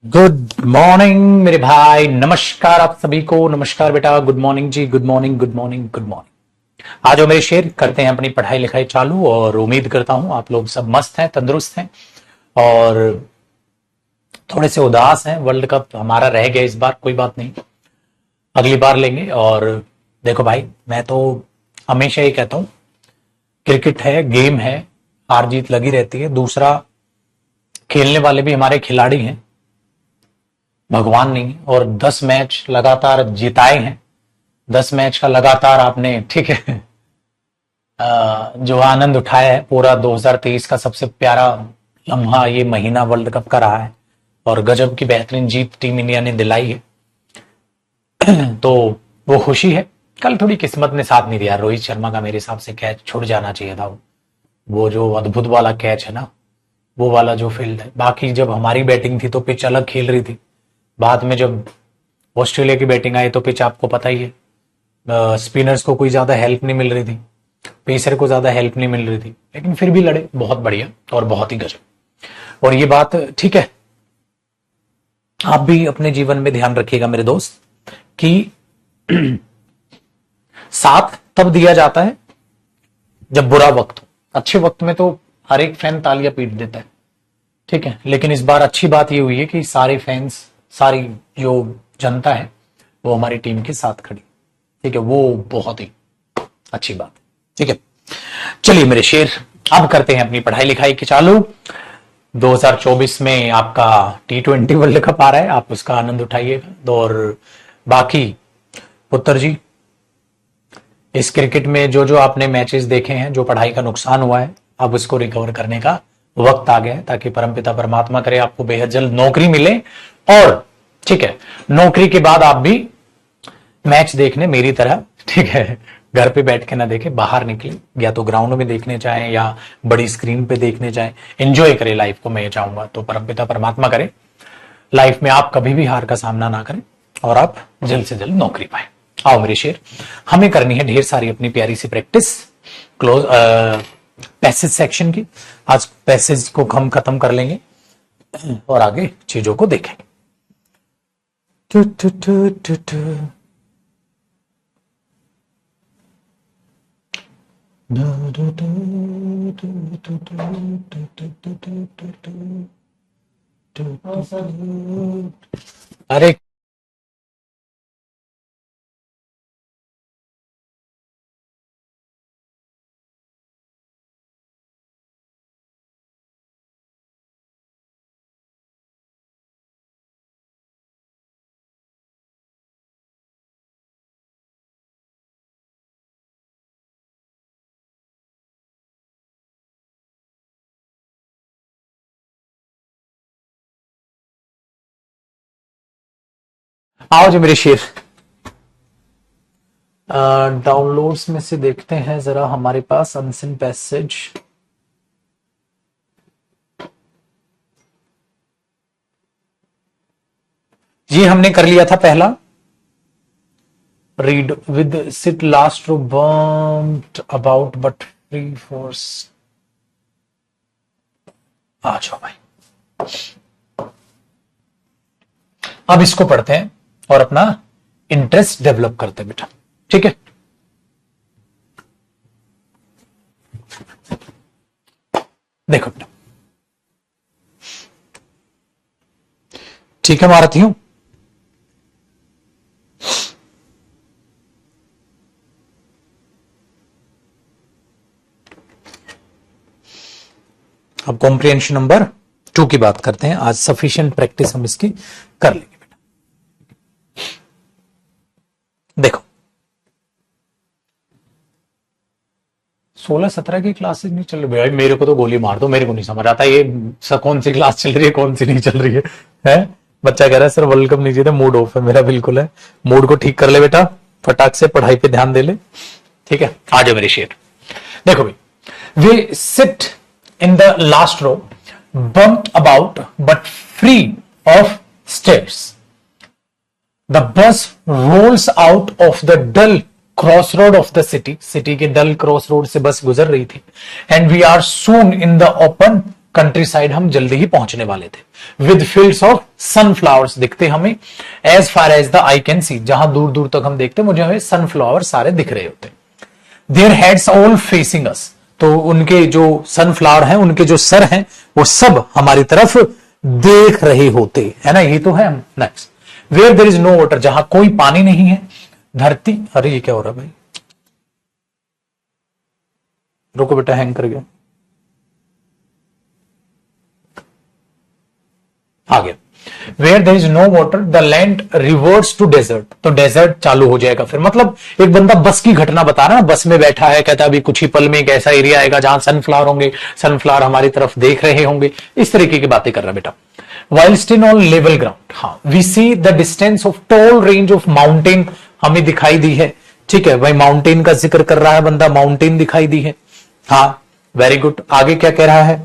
Good morning मेरे भाई, नमस्कार आप सभी को। नमस्कार बेटा, good morning ji, good morning good morning good morning. आज मेरे शेर करते हैं अपनी पढ़ाई लिखाई चालू, और उम्मीद करता हूं आप लोग सब मस्त हैं, तंदुरुस्त हैं और थोड़े से उदास हैं। वर्ल्ड कप हमारा रह गया इस बार, कोई बात नहीं, अगली बार लेंगे। और देखो भाई, मैं तो हमेशा ही कहता हूं, क्रिकेट है, गेम है, हार जीत लगी रहती है। दूसरा, खेलने वाले भी हमारे खिलाड़ी हैं, भगवान नहीं। और 10 मैच लगातार जिताए हैं, 10 मैच का लगातार आपने, ठीक है, जो आनंद उठाया है। पूरा 2023 का सबसे प्यारा लम्हा ये महीना वर्ल्ड कप का रहा है, और गजब की बेहतरीन जीत टीम इंडिया ने दिलाई है। तो वो खुशी है। कल थोड़ी किस्मत ने साथ नहीं दिया, रोहित शर्मा का मेरे हिसाब से कैच छूट जाना चाहिए था। वो जो अद्भुत वाला कैच है ना, वो वाला जो फील्ड है। बाकी जब हमारी बैटिंग थी तो पिच अलग खेल रही थी। बाद में जब ऑस्ट्रेलिया की बैटिंग आई तो पिच आपको पता ही है, स्पिनर्स को कोई ज्यादा हेल्प नहीं मिल रही थी, पेसर को ज्यादा हेल्प नहीं मिल रही थी, लेकिन फिर भी लड़े बहुत बढ़िया और बहुत ही गजब। और ये बात ठीक है, आप भी अपने जीवन में ध्यान रखिएगा मेरे दोस्त, कि साथ तब दिया जाता है जब बुरा वक्त हो। अच्छे वक्त में तो हर एक फैन तालियां पीट देता है, ठीक है, लेकिन इस बार अच्छी बात ये हुई है कि सारे फैंस, सारी जो जनता है वो हमारी टीम के साथ खड़ी, ठीक है, वो बहुत ही अच्छी बात है, ठीक है। चलिए मेरे शेर, अब करते हैं अपनी पढ़ाई लिखाई की चालू। 2024 में आपका T20 वर्ल्ड कप आ रहा है, आप उसका आनंद उठाइएगा। और बाकी पुत्र जी, इस क्रिकेट में जो जो आपने मैचेस देखे हैं, जो पढ़ाई का नुकसान हुआ है, अब उसको रिकवर करने का वक्त आ गया है, ताकि परमपिता परमात्मा करे आपको बेहद जल्द नौकरी मिले। और ठीक है, नौकरी के बाद आप भी मैच देखने मेरी तरह, ठीक है, घर पे बैठ के ना देखे, बाहर निकले, या तो ग्राउंड में देखने जाए या बड़ी स्क्रीन पे देखने जाए, एंजॉय करे लाइफ को, मैं चाहूंगा। तो परमपिता परमात्मा करे लाइफ में आप कभी भी हार का सामना ना करें और आप जल्द से जल्द नौकरी पाए। आओ मेरे शेर, हमें करनी है ढेर सारी अपनी प्यारी सी प्रैक्टिस क्लोज पैसेज सेक्शन की। आज पैसेज को हम खत्म कर लेंगे और आगे चीजों को देखेंगे। अरे आओ जी मेरे शेर, डाउनलोड्स में से देखते हैं जरा हमारे पास अनसिन पैसेज। ये हमने कर लिया था पहला, read with sit last row बर्म्ड अबाउट बट फ्री फोर्स। आ जाओ भाई, अब इसको पढ़ते हैं और अपना इंटरेस्ट डेवलप करते हैं बेटा, ठीक है। देखो बेटा, ठीक है मारती हूं। अब कॉम्प्रिहेंशन नंबर 2 की बात करते हैं। आज सफिशिएंट प्रैक्टिस हम इसकी कर लेंगे बेटा। देखो, 16-17 की क्लासेस नहीं चल रही भाई, मेरे को तो गोली मार दो, मेरे को नहीं समझ आता ये कौन सी क्लास चल रही है, कौन सी नहीं चल रही है? बच्चा कह रहा है सर वर्ल्ड कप नहीं जीते, मूड ऑफ है मेरा। बिल्कुल है, मूड को ठीक कर ले बेटा, फटाक से पढ़ाई पे ध्यान दे ले, ठीक है। आ जाओ मेरे शेर, देखो भाई, वे seat in the last row, bumped about but free of stairs. The bus rolls out of the dull crossroad of the city. City के dull crossroad से बस गुजर रही थी. And we are soon in the open country side हम जल्दी ही पहुंचने वाले थे। विद फील्ड्स ऑफ सनफ्लावर्स दिखते हमें as far as the eye can see, जहां दूर दूर तक हम देखते मुझे हमें सनफ्लावर सारे दिख रहे होते। देयर हेड्स ऑल फेसिंग अस, तो उनके जो सनफ्लावर हैं उनके जो सर हैं वो सब हमारी तरफ देख रहे होते है ना, ये तो है। Next, where there is no water, जहां कोई पानी नहीं है। धरती, अरे ये क्या हो रहा है भाई, रुको बेटा हैंग कर गया, आ गया। Where there is no water the land reverts to desert, तो डेजर्ट चालू हो जाएगा फिर। मतलब एक बंदा बस की घटना बता रहा है, बस में बैठा है, कहता है अभी कुछ ही पल में एक ऐसा एरिया आएगा जहां सनफ्लावर होंगे, सनफ्लावर हमारी तरफ देख रहे होंगे, इस तरीके की बातें कर रहा है बेटा। while still on level ground, हाँ, we see the distance of tall range of mountain हमें दिखाई दी है। ठीक है भाई, माउंटेन का जिक्र कर रहा है बंदा, माउंटेन दिखाई दी है। हाँ, वेरी गुड। आगे क्या कह रहा है,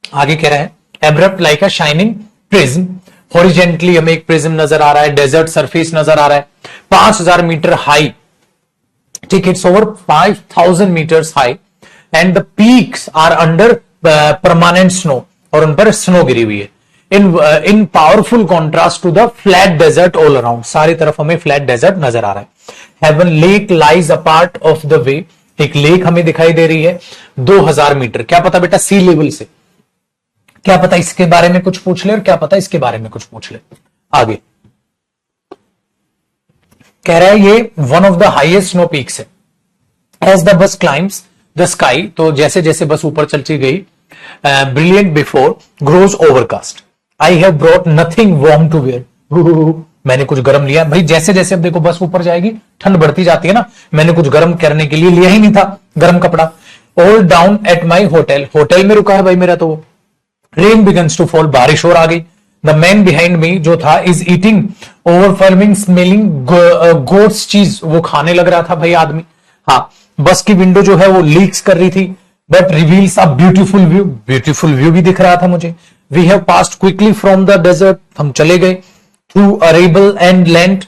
आगे कह रहा है एब्रप्ट लाइक अ शाइनिंग प्रिज्म, हॉरिजेंटली हमें एक प्रिज्म नजर आ रहा है, डेजर्ट सरफेस नजर आ रहा है, 5000 मीटर हाई। ठीक है, it's over 5000 metres high and the peaks are under permanent snow, और उन पर स्नो गिरी हुई है। In powerful contrast to the flat desert all around, सारी तरफ हमें फ्लैट डेजर्ट नजर आ रहा है। Heaven lake lies a part of the way, एक लेक हमें दिखाई दे रही है 2000 मीटर। क्या पता बेटा सी लेवल से, क्या पता इसके बारे में कुछ पूछ ले और क्या पता इसके बारे में कुछ पूछ ले। आगे कह रहा है ये one of the highest snow peaks है। As the bus climbs the sky, तो जैसे जैसे बस ऊपर चलती गई, brilliant before grows overcast, I have brought nothing warm to wear, मैंने कुछ गर्म लिया भाई। जैसे जैसे अब देखो बस ऊपर जाएगी ठंड बढ़ती जाती है ना, मैंने कुछ गर्म करने के लिए लिया ही नहीं था गर्म कपड़ा। All down at my hotel, hotel में रुका है भाई मेरा तो। रेन बिगन्स टू फॉल, बारिश और आ गई। द मैन बिहाइंड मी जो था is eating overwhelming smelling goats चीज, वो खाने लग रहा था भाई आदमी। हाँ, बस की विंडो जो है वो लीक्स कर रही थी, but reveals a beautiful view, beautiful view भी दिख रहा था मुझे। We have passed quickly from the desert, हम चले गए थ्रू अरेबल एंड लैंड।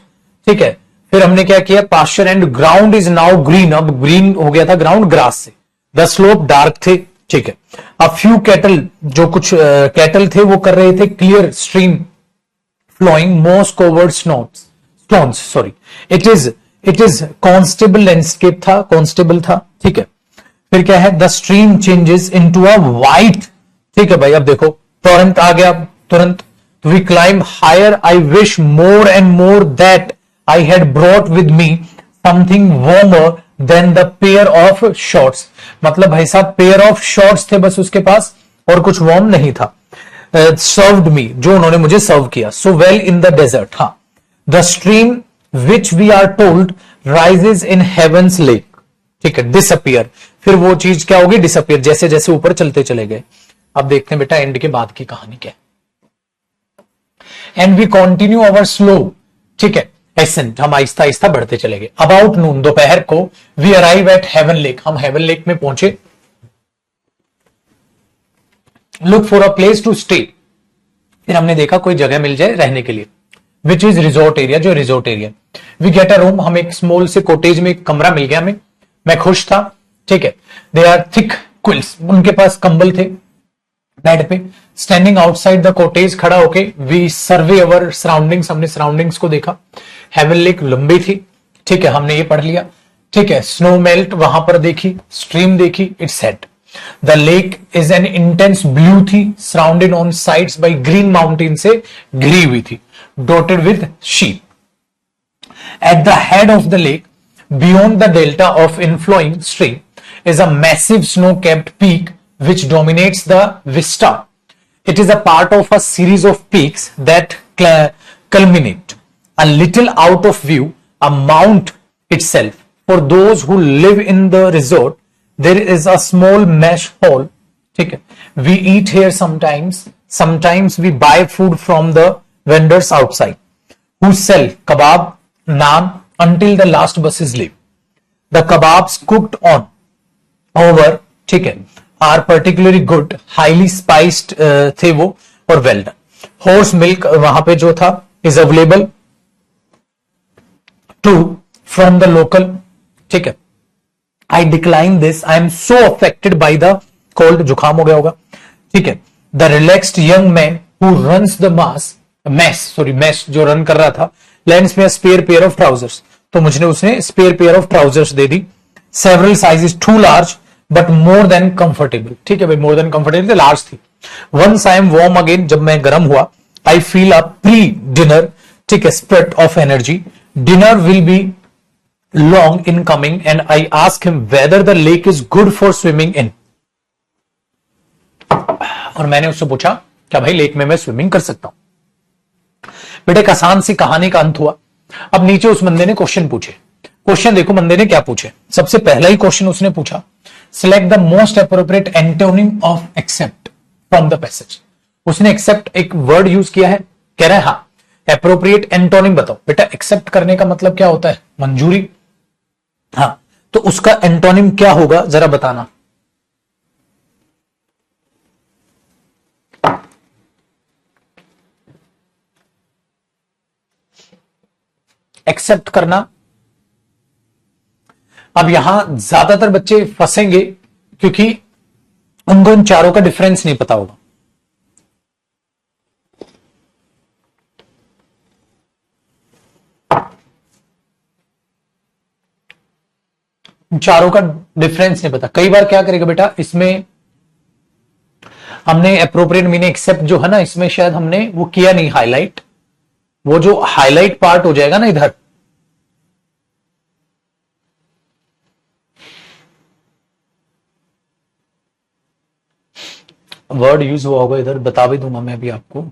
ठीक है, फिर हमने क्या किया, pasture and ground is now green, अब ग्रीन हो गया था ग्राउंड ग्रास से। द स्लोप डार्क थे। ठीक है, अब फ्यू कैटल, जो कुछ कैटल थे वो कर रहे थे clear stream flowing most covered stones, sorry, it is Constable landscape था, कॉन्स्टेबल था। ठीक है, फिर क्या है, the stream changes into a white. ठीक है भाई, अब देखो तुरंत आ गया, तुरंत। We climb higher, I wish more and more that I had brought with me something warmer than the pair of shorts. मतलब भाई साहब पेयर ऑफ शॉर्ट्स थे बस उसके पास, और कुछ वार्म नहीं था। सर्व्ड मी, जो उन्होंने मुझे सर्व किया। So well in the desert, हाँ, the stream which we are told rises in heavens lake. ठीक है, डिसअपियर, फिर वो चीज क्या होगी, डिसअपियर, जैसे जैसे ऊपर चलते चले गए। अब देखते हैं बेटा एंड के बाद की कहानी क्या है। And we continue our slow, ठीक है, एसेंट, हम आहिस्ता आहिस्ता बढ़ते चले गए। अबाउट नून, दोपहर को, we arrive at Heaven Lake, हम हेवन लेक में पहुंचे। Look for a place to stay, फिर हमने देखा कोई जगह मिल जाए रहने के लिए, विच इज रिजोर्ट एरिया, जो resort area. We get a room, हम एक स्मॉल से कोटेज में एक कमरा मिल गया हमें, मैं खुश था। ठीक है, दे आर थिक क्विल्स, उनके पास कंबल थे बेड पे। स्टैंडिंग आउटसाइड द कोटेज, खड़ा होके वी सर्वे अवर सराउंडिंग्स, हमने सराउंडिंग्स को देखा। हेवन लेक लंबी थी, ठीक है, हमने ये पढ़ लिया। ठीक है, स्नो मेल्ट वहां पर देखी, स्ट्रीम देखी, it's set. The lake is an intense blue थी, surrounded on sides by green mountain, से घिरी हुई थी, dotted with sheep. At the head of the lake, beyond the delta of inflowing stream, is a massive snow-capped peak which dominates the vista. It is a part of a series of peaks that culminate a little out of view, a mount itself. For those who live in the resort, there is a small mesh hall. Okay. We eat here sometimes. Sometimes we buy food from the vendors outside who sell kebab, naan, until the last bus is leave. The kebabs cooked on over, ठीक है, are particularly good, highly spiced थे वो और well done. Horse milk वहां पे जो था is available to from the local. ठीक है, I decline this. I am so affected by the cold, जुकाम हो गया होगा, ठीक है। The relaxed young man who runs the mess जो रन कर रहा था, लेंड्स में स्पेयर पेयर ऑफ ट्राउजर्स, तो मुझे उसने स्पेयर पेयर ऑफ ट्राउजर्स दे दी। Several sizes too large but more than comfortable, ठीक है भाई, मोर देन कंफर्टेबल, लार्ज थी। Once I am warm again, जब मैं गर्म हुआ, I feel a pre dinner, ठीक है, spurt of energy, dinner will be long in coming and I ask him whether the lake is good for swimming in. और मैंने उससे पूछा क्या भाई लेक में मैं स्विमिंग कर सकता हूं। बेटे एक आसान सी कहानी का अंत हुआ। अब नीचे उस बंदे ने क्वेश्चन पूछे। क्वेश्चन देखो बंदे ने क्या पूछे। सबसे पहला ही क्वेश्चन उसने पूछा, select the most appropriate antonym of accept from the passage. उसने एक्सेप्ट एक वर्ड यूज किया है, कह रहा है हाँ अप्रोप्रिएट एंटोनिम बताओ। बेटा एक्सेप्ट करने का मतलब क्या होता है, मंजूरी, हाँ, तो उसका एंटोनिम क्या होगा जरा बताना। एक्सेप्ट करना। अब यहां ज्यादातर बच्चे फंसेंगे क्योंकि उनको इन चारों का डिफरेंस नहीं पता होगा। चारों का डिफरेंस नहीं पता। कई बार क्या करेगा बेटा, इसमें हमने अप्रोप्रिएट मीनिंग एक्सेप्ट जो है ना, इसमें शायद हमने वो किया नहीं हाईलाइट, वो जो हाईलाइट पार्ट हो जाएगा ना इधर, वर्ड यूज हुआ होगा इधर, बता भी दूंगा मैं अभी आपको।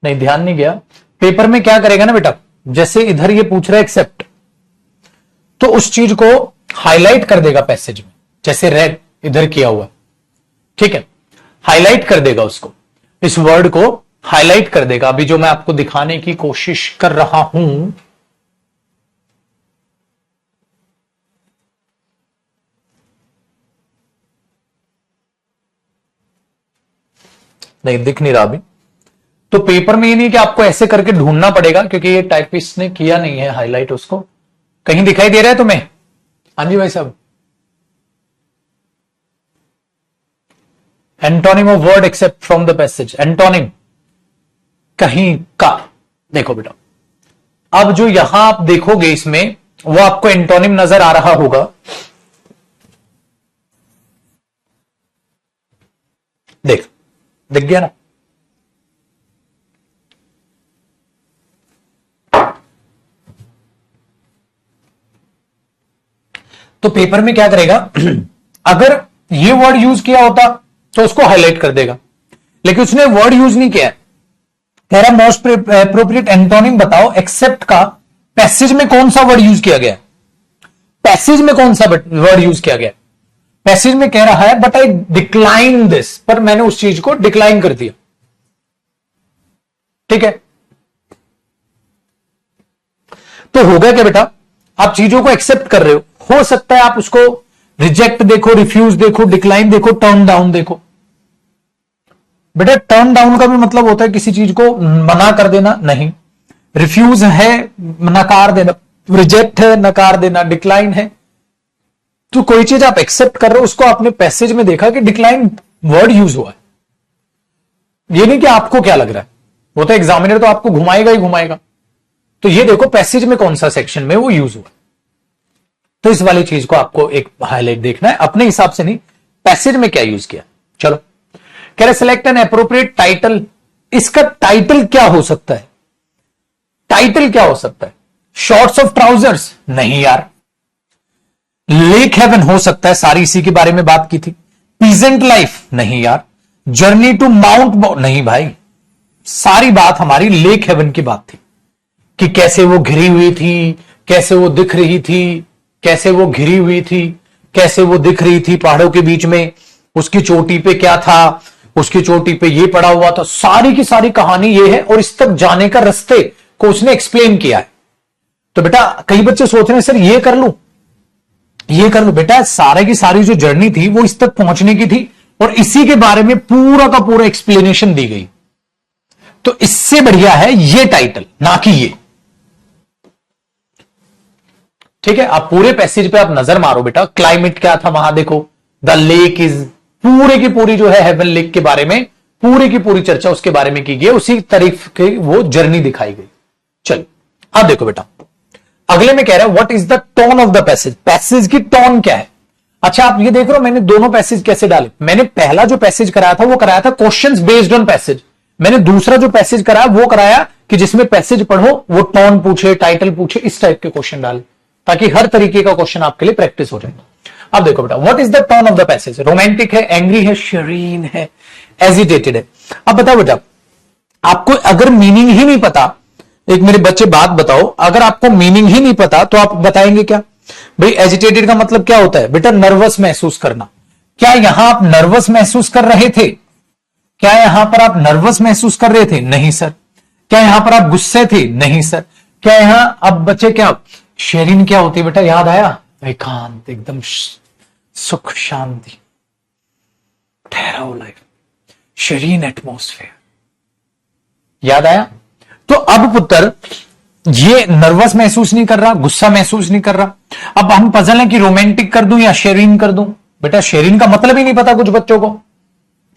नहीं ध्यान नहीं गया। पेपर में क्या करेगा ना बेटा, जैसे इधर ये पूछ रहा है एक्सेप्ट, तो उस चीज को हाईलाइट कर देगा पैसेज में, जैसे रेड इधर किया हुआ, ठीक है, हाईलाइट कर देगा उसको, इस वर्ड को हाईलाइट कर देगा। अभी जो मैं आपको दिखाने की कोशिश कर रहा हूं, नहीं दिख नहीं रहा अभी। तो पेपर में ये नहीं कि आपको ऐसे करके ढूंढना पड़ेगा, क्योंकि ये टाइपिस्ट ने किया नहीं है हाईलाइट उसको। कहीं दिखाई दे रहा है तुम्हें? हाँ जी भाई साहब। Antonym of word accept from the passage, antonym कहीं का। देखो बेटा, अब जो यहां आप देखोगे इसमें, वो आपको एंटोनिम नजर आ रहा होगा। दिख गया ना? तो पेपर में क्या करेगा, अगर ये वर्ड यूज किया होता तो उसको हाईलाइट कर देगा, लेकिन उसने वर्ड यूज नहीं किया। कह रहा मोस्ट अप्रोप्रिएट एंटोनिम बताओ एक्सेप्ट का पैसेज में कौन सा वर्ड यूज किया गया। पैसेज में कौन सा वर्ड यूज किया गया? पैसेज में कह रहा है बट आई डिक्लाइन दिस, पर मैंने उस चीज को डिक्लाइन कर दिया, ठीक है। तो हो गया क्या बेटा, आप चीजों को एक्सेप्ट कर रहे हो सकता है आप उसको रिजेक्ट देखो, रिफ्यूज देखो, डिक्लाइन देखो, टर्न डाउन देखो। बेटा टर्न डाउन का भी मतलब होता है किसी चीज को मना कर देना, नहीं। रिफ्यूज है नकार देना, रिजेक्ट है नकार देना, डिक्लाइन है। तो कोई चीज आप एक्सेप्ट कर रहे हो, उसको आपने पैसेज में देखा कि डिक्लाइन वर्ड यूज हुआ है। ये नहीं कि आपको क्या लग रहा है, वो तो एग्जामिनर तो आपको घुमाएगा ही घुमाएगा। तो ये देखो पैसेज में कौन सा सेक्शन में वो यूज हुआ। तो इस वाली चीज को आपको एक हाईलाइट देखना है, अपने हिसाब से नहीं, पैसेज में क्या यूज किया। चलो, कह रहे सिलेक्ट एन एप्रोप्रिएट टाइटल। इसका टाइटल क्या हो सकता है? टाइटल क्या हो सकता है? Shorts of trousers? नहीं यार। लेक हेवन हो सकता है, सारी इसी के बारे में बात की थी। Peasant life? नहीं यार। Journey to mount? नहीं भाई, सारी बात हमारी लेक हेवन की बात थी कि कैसे वो घिरी हुई थी, कैसे वो दिख रही थी, कैसे वो घिरी हुई थी, कैसे वो दिख रही थी पहाड़ों के बीच में, उसकी चोटी पे क्या था, उसकी चोटी पे ये पड़ा हुआ था। सारी की सारी कहानी ये है, और इस तक जाने का रास्ते को उसने एक्सप्लेन किया है। तो बेटा कई बच्चे सोच रहे हैं सर ये कर लूं, ये कर लूं। बेटा सारे की सारी जो जर्नी थी वो इस तक पहुंचने की थी और इसी के बारे में पूरा का पूरा एक्सप्लेनेशन दी गई। तो इससे बढ़िया है ये टाइटल, ना कि ये। ठीक है, आप पूरे पैसेज पे आप नजर मारो बेटा, क्लाइमेट क्या था वहां देखो, द लेक इज, पूरे की पूरी जो है हेवन लेक के बारे में पूरी की पूरी चर्चा उसके बारे में की गई, उसी तारीफ की वो जर्नी दिखाई गई। चल अब देखो बेटा, अगले में कह रहा है what is the tone of the passage, passage की टोन क्या है। अच्छा आप ये देख रहे हो मैंने दोनों पैसेज कैसे डाले। मैंने पहला जो पैसेज कराया था वो कराया था क्वेश्चंस बेस्ड ऑन पैसेज। मैंने दूसरा जो पैसेज कराया वो कराया कि जिसमें पैसेज पढ़ो वो टोन पूछे, टाइटल पूछे, इस टाइप के क्वेश्चन डाले, ताकि हर तरीके का क्वेश्चन आपके लिए प्रैक्टिस हो जाए। अब देखो बेटा, what is the tone of the passage, romantic है, एंग्री है, शरीन है, एजिटेटेड है। अब बताओ बेटा, आपको अगर मीनिंग ही नहीं पता, एक मेरे बच्चे बात बताओ, अगर आपको मीनिंग ही नहीं पता तो आप बताएंगे क्या भाई। एजिटेटेड का मतलब क्या होता है बेटा, नर्वस महसूस करना। क्या यहां आप नर्वस महसूस कर रहे थे, क्या यहां पर आप नर्वस महसूस कर रहे थे, नहीं सर। क्या यहां पर आप गुस्से थे, नहीं सर। क्या यहां अब बच्चे क्या, शेरिन क्या होती है बेटा, याद आया, एकांत, एकदम सुख शांति, ठहराव लाइफ, शेरीन एटमॉस्फेयर, याद आया। तो अब पुत्र ये नर्वस महसूस नहीं कर रहा, गुस्सा महसूस नहीं कर रहा। अब हम पजल है कि रोमांटिक कर दूं या शेरीन कर दूं। बेटा शेरीन का मतलब ही नहीं पता कुछ बच्चों को,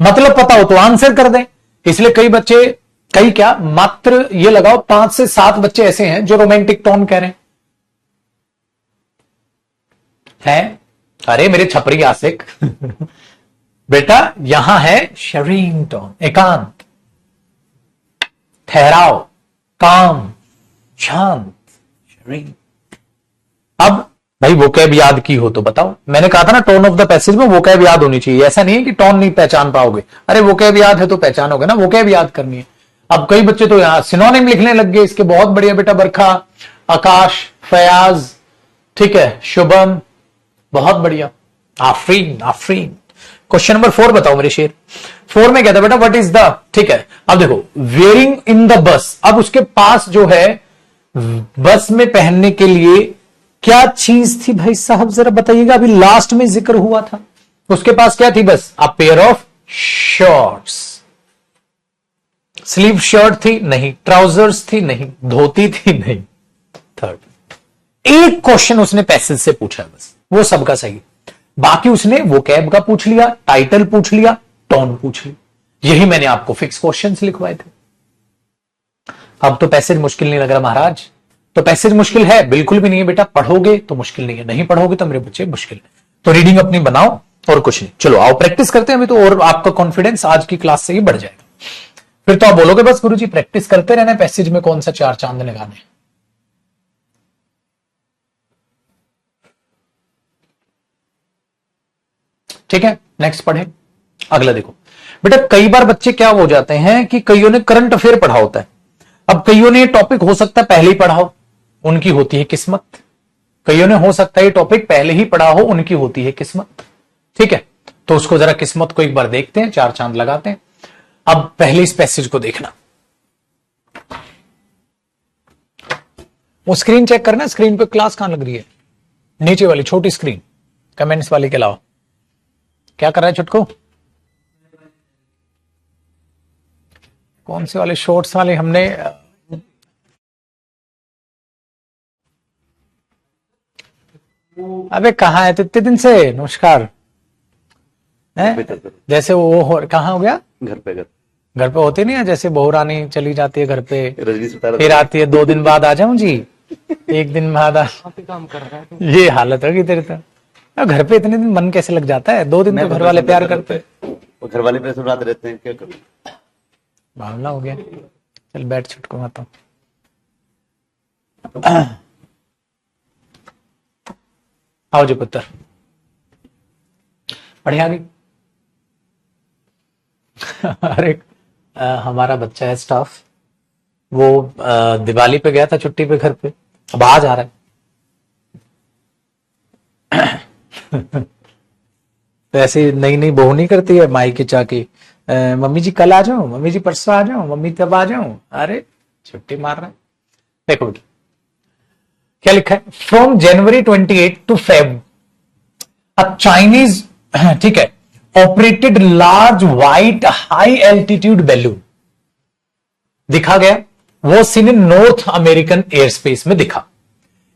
मतलब पता हो तो आंसर कर दें। इसलिए कई बच्चे, कई क्या, मात्र ये लगाओ 5 से 7 बच्चे ऐसे हैं जो रोमांटिक टोन कह रहे हैं। अरे मेरे छपरी आशिक बेटा यहां है शेरीन टोन, एकांत, ठहराव, काम, शांत, शेरीन। अब भाई वोकैब याद की हो तो बताओ। मैंने कहा था ना टोन ऑफ द पैसेज में वोकैब याद होनी चाहिए, ऐसा नहीं है कि टोन नहीं पहचान पाओगे। अरे वोकैब याद है तो पहचानोगे ना, वोकैब याद करनी है। अब कई बच्चे तो यहां सिनोनिम लिखने लग गए इसके, बहुत बढ़िया बेटा, बरखा, आकाश, फयाज, ठीक है, शुभम, बहुत बढ़िया, आफरीन, आफरीन। क्वेश्चन नंबर 4 बताओ मेरे शेर। 4 में कहता बेटा व्हाट इज द, ठीक है, अब देखो वेयरिंग इन द बस। अब उसके पास जो है बस में पहनने के लिए क्या चीज थी भाई साहब, जरा बताइएगा। अभी लास्ट में जिक्र हुआ था, उसके पास क्या थी, बस a pair of shorts. Sleeve shirt थी नहीं, ट्राउजर्स थी नहीं, धोती थी नहीं। थर्ड, एक क्वेश्चन उसने पैसेज से पूछा बस, वो सबका सही। बाकी उसने वोकैब का पूछ लिया, टाइटल पूछ लिया, टोन पूछ लिया। यही मैंने आपको फिक्स क्वेश्चंस लिखवाए थे। अब तो पैसेज मुश्किल नहीं लग रहा महाराज। तो पैसेज मुश्किल है बिल्कुल भी नहीं है बेटा, पढ़ोगे तो मुश्किल नहीं है, नहीं पढ़ोगे तो मेरे बच्चे मुश्किल है। तो रीडिंग अपनी बनाओ और कुछ नहीं। चलो आओ प्रैक्टिस करते हैं अभी तो, और आपका कॉन्फिडेंस आज की क्लास से ही बढ़ जाएगा। फिर तो आप बोलोगे बस गुरुजी प्रैक्टिस करते रहना, पैसेज में कौन सा 4 चांद लगाने। ठीक है, नेक्स्ट पढ़े। अगला देखो बेटा, कई बार बच्चे क्या हो जाते हैं कि कईयों ने करंट अफेयर पढ़ा होता है। अब कईयों ने टॉपिक हो सकता है पहले ही पढ़ा हो, उनकी होती है किस्मत। कईयों ने हो सकता है ये टॉपिक पहले ही पढ़ा हो, उनकी होती है किस्मत। ठीक है, तो उसको जरा किस्मत को एक बार देखते हैं, 4 चांद लगाते हैं। अब पहले इस पैसेज को देखना, वो स्क्रीन चेक करना, स्क्रीन पे क्लास कहां लग रही है, नीचे वाली छोटी स्क्रीन, कमेंट्स वाली के अलावा। क्या कर रहा है छुटकू, कौन से वाले, शॉर्ट्स वाले? हमने अबे कहाँ है तो इतने दिन से। नमस्कार है? जैसे वो कहाँ हो गया, घर पे होती नहीं है, जैसे बहू रानी चली जाती है घर पे, रजनी सितारा फिर आती है 2 दिन बाद आ जाऊं जी, 1 दिन बाद काम कर रहा है। ये हालत होगी तेरे तो। घर पे इतने दिन मन कैसे लग जाता है, 2 दिन तो घर वाले प्यार करते, वो घर वाले पे सुनाते रहते हैं, क्या करूं। मामला हो गया। चल बैठ छुटको मत। आओ जी पुत्र, पढ़े आगे। अरे हमारा बच्चा है स्टाफ, वो दिवाली पे गया था छुट्टी पे घर पे, अब आज आ रहा है। तो ऐसे नई नई बहू नहीं करती है माई की चाकी, मम्मी जी कल आ जाओ, मम्मी जी परसों आ जाओ, मम्मी तब आ जाओ। अरे छुट्टी मार रहा है। देखो क्या लिखा है, from January 28 to Feb a Chinese, ठीक है, operated large white high altitude balloon दिखा गया, वो seen in North American air space में दिखा,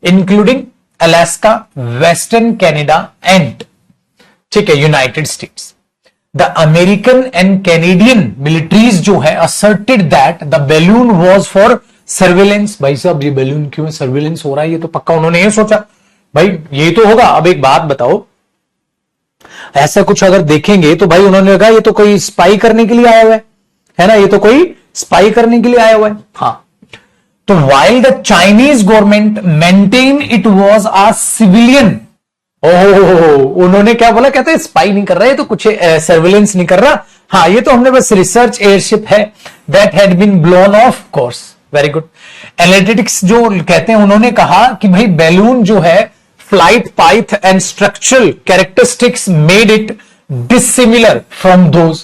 including Alaska, western Canada and, ठीक है, United States. The American and Canadian militaries जो है asserted that the balloon was for surveillance. भाई साहब ये बैलून क्यों है, सर्विलेंस हो रहा है, ये तो पक्का उन्होंने ये सोचा भाई ये तो होगा। अब एक बात बताओ, ऐसा कुछ अगर देखेंगे तो भाई उन्होंने लगा ये तो कोई स्पाई करने के लिए आया हुआ है ना, ये तो कोई स्पाई करने के लिए आया हुआ है। हाँ, तो while the Chinese government maintain it was a civilian, ओहो उन्होंने क्या बोला, कहते हैं स्पाई नहीं कर रहा है, तो कुछ सर्विलेंस नहीं कर रहा, हाँ ये तो हमने बस रिसर्च एयरशिप है that had been blown off course. Very good. Analytics जो कहते हैं उन्होंने कहा कि भाई बैलून जो है flight path and structural characteristics made it dissimilar from those,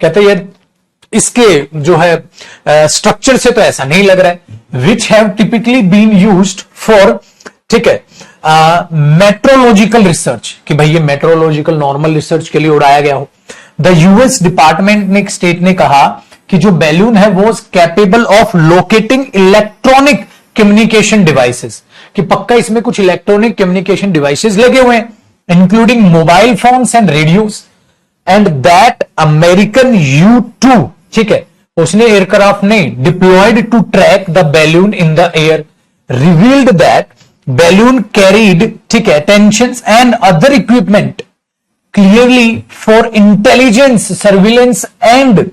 कहते हैं यार इसके जो है स्ट्रक्चर से तो ऐसा नहीं लग रहा है, which have typically been used for, ठीक है, मेट्रोलॉजिकल रिसर्च, कि भाई ये मेट्रोलॉजिकल नॉर्मल रिसर्च के लिए उड़ाया गया हो। द यूएस डिपार्टमेंट ने, स्टेट ने कहा कि जो बैलून है वो capable of locating electronic communication devices, कि पक्का इसमें कुछ इलेक्ट्रॉनिक कम्युनिकेशन डिवाइसेस लगे हुए हैं, including mobile phones and radios, and that American U-2, ठीक है, उसने एयरक्राफ्ट ने deployed to track the balloon in the air revealed that balloon carried, ठीक है, tensions and other equipment clearly for intelligence surveillance and,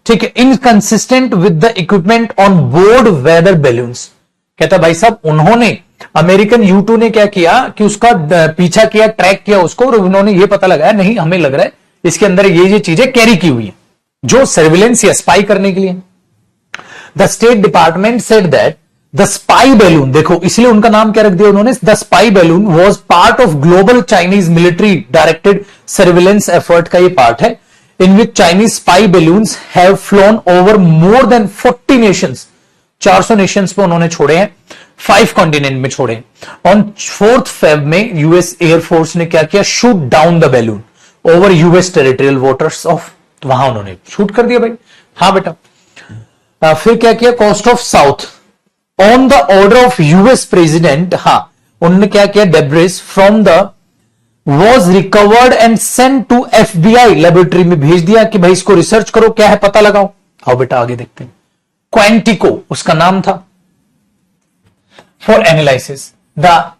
ठीक है, inconsistent with the equipment on board weather balloons. कहता भाई साहब उन्होंने अमेरिकन U-2 ने क्या किया कि उसका पीछा किया, ट्रैक किया उसको, और उन्होंने ये पता लगाया नहीं हमें लग रहा है इसके अंदर ये चीजें कैरी की हुई है जो सर्विलेंस या स्पाई करने के लिए। The state department said that the spy balloon, देखो इसलिए उनका नाम क्या रख दिया उन्होंने, the spy balloon was part of global Chinese military directed surveillance effort का ये पार्ट है, in which Chinese spy balloons have flown over more than 40 nations, 400 nations पे उन्होंने छोड़े हैं, 5 कॉन्टिनेंट में छोड़े हैं। ऑन 4 फेब में यूएस एयरफोर्स ने क्या किया, shoot down the balloon over US territorial waters of, वहां उन्होंने शूट कर दिया भाई। हाँ बेटा, फिर क्या किया, coast of south on the order of US president, हाँ उन्होंने क्या किया, debris from the was recovered and sent to FBI laboratory में भेज दिया कि भाई इसको रिसर्च करो, क्या है पता लगाओ। आओ बेटा आगे देखते हैं। क्वांटिको उसका नाम था, for analysis the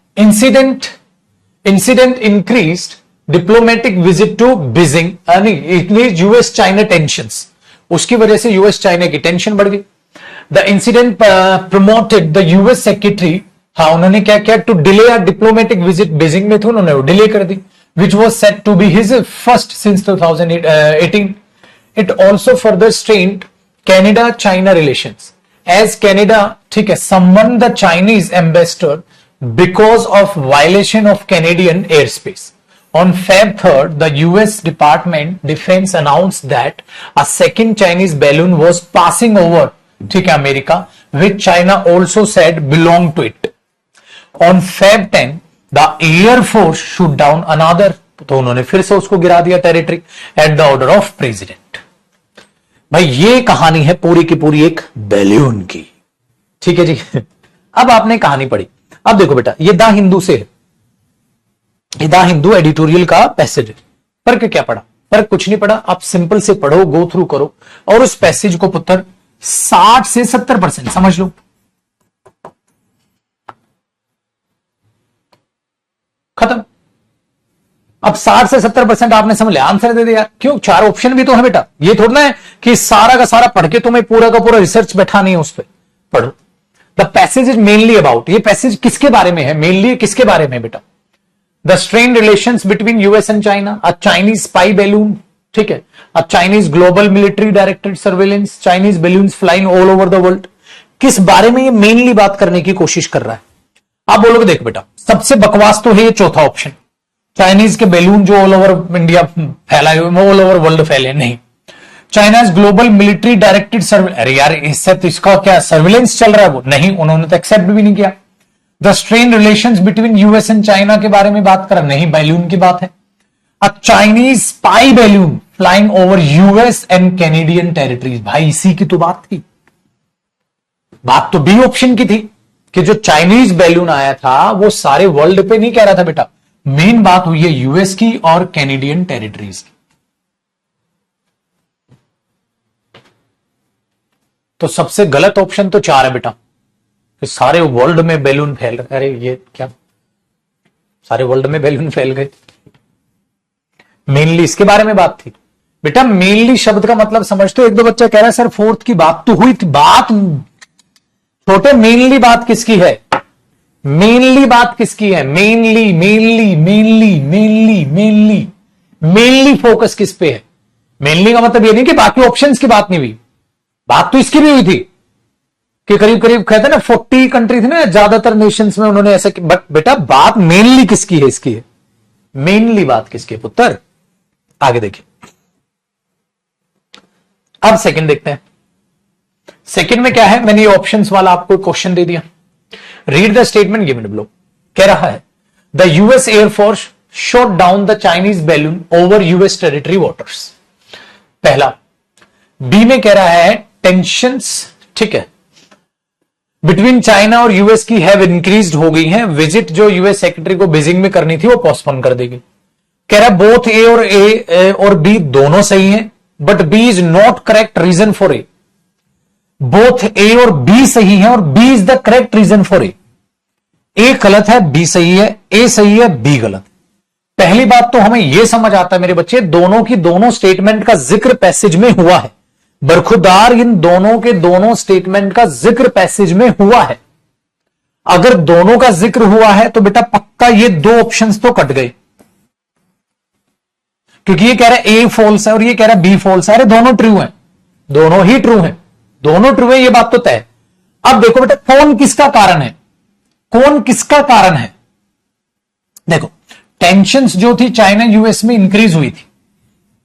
incident increased diplomatic visit to Beijing, it means US China tensions, उसकी वजह से यूएस चाइना की टेंशन बढ़ गई। The incident promoted the US secretary, हाँ उन्होंने क्या किया, to delay a diplomatic visit Beijing में थे, उन्होंने वो डिले कर दी, which was set to be his first since 2018। It also further strained Canada China relations as Canada, ठीक है, समन the Chinese ambassador because of violation of Canadian air space. On Feb 3rd, the US Department Defense announced that a second Chinese balloon was passing over, ठीक है, America, which China also said belonged to it. On Feb 10, the Air Force shoot down another, तो उन्होंने फिर से उसको गिरा दिया territory at the order of president. भाई ये कहानी है पूरी की पूरी एक बैलून की, ठीक है जी। अब आपने कहानी पढ़ी, अब देखो बेटा ये द हिंदू से है, द हिंदू एडिटोरियल का पैसेज है। फर्क क्या पड़ा, फर्क कुछ नहीं पड़ा, आप सिंपल से पढ़ो, गो थ्रू करो और उस पैसेज को पुत्र 60 से 70% समझ लो, खत्म। अब 60 से 70% आपने समझ लिया, आंसर दे दिया। क्यों, 4 ऑप्शन भी तो है बेटा, ये थोड़ा ना है कि सारा का सारा पढ़ के तुम्हें पूरा का पूरा रिसर्च बैठा नहीं है उस पर, पढ़ो। The passage is mainly about, ये पैसेज किसके बारे में है, मेनली किसके बारे में बेटा, The strained relations between US and China, a Chinese spy balloon, ठीक है, a Chinese global military directed surveillance, Chinese balloons flying all over the world, किस बारे में ये मेनली बात करने की कोशिश कर रहा है। आप बोलोगे देख बेटा सबसे बकवास तो है ये चौथा ऑप्शन, चाइनीज के बैलून जो ऑल ओवर इंडिया फैलाए हुए, ऑल ओवर वर्ल्ड फैले, नहीं, China's global military directed surveillance, अरे यार इससे तो इसका क्या सर्विलेंस चल रहा है वो, नहीं, उन्होंने तो एक्सेप्ट भी नहीं किया। The strain relations between US and China के बारे में बात कर, नहीं, बैलून की बात है। A Chinese spy balloon flying over US and Canadian territories, भाई इसी की तो बात थी। बात तो बी ऑप्शन की थी कि जो चाइनीज बैलून आया था वो सारे वर्ल्ड पे नहीं कह रहा था बेटा, मेन बात हुई है यूएस की और कैनेडियन टेरिटरीज की। तो सबसे गलत ऑप्शन तो 4 है बेटा, कि सारे वर्ल्ड में बैलून फैल रहे। अरे ये क्या, सारे वर्ल्ड में बैलून फैल गए? मेनली इसके बारे में बात थी बेटा। मेनली शब्द का मतलब समझते हो? एक दो बच्चा कह रहा है सर फोर्थ की बात तो हुई थी। बात छोटे, मेनली बात किसकी है? मेनली बात किसकी है? Mainly mainly mainly mainly mainly mainly focus किस पे है? मेनली का मतलब ये नहीं कि बाकी ऑप्शंस की बात नहीं हुई, बात तो इसकी भी हुई थी कि करीब करीब कहते ना 40 कंट्री थी ना, ज्यादातर नेशंस में उन्होंने ऐसा, बट बेटा बात मेनली किसकी है? इसकी है। मेनली बात किसकी है पुत्र? आगे देखिए, अब सेकंड देखते हैं। सेकंड में क्या है? मैंने ये ऑप्शंस वाला आपको क्वेश्चन दे दिया। Read the statement given below. कह रहा है the US air force shot down the Chinese balloon over US territory waters. पहला। बी में कह रहा है टेंशंस, ठीक है, बिटवीन चाइना और यूएस की हैव इंक्रीज्ड हो गई हैं, विजिट जो यूएस सेक्रेटरी को बीजिंग में करनी थी वो पोस्टपोन कर देगी। कह रहा है बोथ ए और बी दोनों सही हैं, but B is not correct reason for A. Both A और बी सही है और B is the correct reason for A. A गलत है, बी सही है, ए सही है, बी गलत। पहली बात तो हमें यह समझ आता है मेरे बच्चे, दोनों की दोनों स्टेटमेंट का जिक्र पैसेज में हुआ है, बरखुरदार इन दोनों के दोनों स्टेटमेंट का जिक्र पैसेज में हुआ है। अगर दोनों का जिक्र हुआ है तो बेटा पक्का ये दो ऑप्शंस तो कट गए, क्योंकि ये कह रहा है ए फॉल्स है और ये कह रहा है बी फॉल्स है। अरे दोनों ट्रू हैं, दोनों ही ट्रू हैं, दोनों ट्रू है, ये बात तो तय है। अब देखो बेटा कौन किसका कारण है, कौन किसका कारण है। देखो टेंशंस जो थी चाइना यूएस में इंक्रीज हुई थी,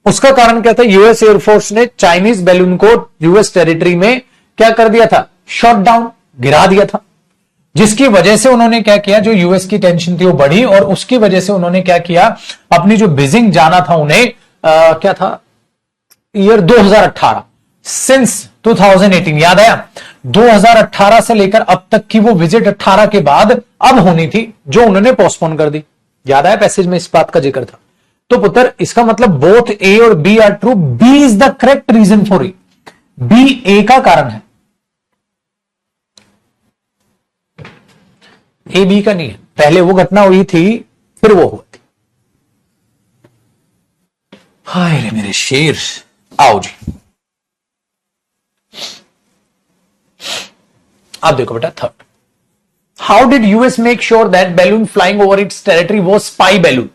उसका कारण क्या था? यूएस एयरफोर्स ने चाइनीज बैलून को यूएस टेरिटरी में क्या कर दिया था? शॉट डाउन, गिरा दिया था, जिसकी वजह से उन्होंने क्या किया, जो यूएस की टेंशन थी वो बढ़ी और उसकी वजह से उन्होंने क्या किया, अपनी जो बीजिंग जाना था उन्हें क्या था, ईयर 2018 सिंस 2018, याद आया? 2018 से लेकर अब तक की वो विजिट 18 के बाद अब होनी थी, जो उन्होंने पोस्टपोन कर दी। याद आया? पैसेज में इस बात का जिक्र था। तो पुत्र इसका मतलब बोथ ए और B are true, B is the correct reason for A. B A का कारण है, ए बी का नहीं है। पहले वो घटना हुई थी फिर वो हुई थी। हाय रे मेरे शेर, आओ जी। अब देखो बेटा third, how did US make sure that balloon flying over it's territory वो स्पाई बैलून।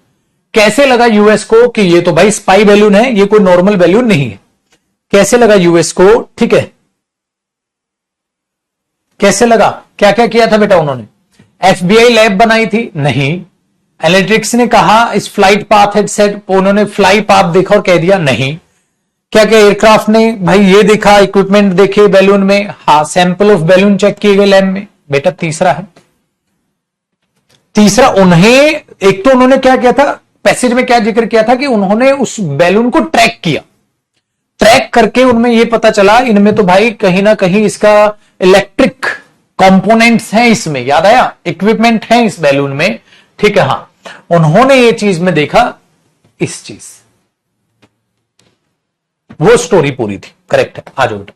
कैसे लगा यूएस को कि ये तो भाई स्पाई बैलून है, ये कोई नॉर्मल बैलून नहीं है। कैसे लगा यूएस को? ठीक है, कैसे लगा? क्या क्या किया था बेटा उन्होंने? एफबीआई लैब बनाई थी? नहीं। एनालिटिक्स ने कहा इस फ्लाइट पाथ हेड सेट, उन्होंने फ्लाई पाथ देखा और कह दिया? नहीं। क्या क्या एयरक्राफ्ट ने भाई ये देखा, इक्विपमेंट देखे बैलून में? हाँ। सैंपल ऑफ बैलून चेक किए गए लैब में? बेटा तीसरा है। तीसरा उन्हें, एक तो उन्होंने क्या किया था, पैसेज में क्या जिक्र किया था कि उन्होंने उस बैलून को ट्रैक किया, ट्रैक करके उनमें यह पता चला इनमें तो भाई कहीं ना कहीं इसका इलेक्ट्रिक कंपोनेंट्स हैं इसमें। याद आया? इक्विपमेंट है इस बैलून में, ठीक है। हां, उन्होंने ये चीज में देखा, इस चीज, वो स्टोरी पूरी थी, करेक्ट है। आ जाओ बेटा।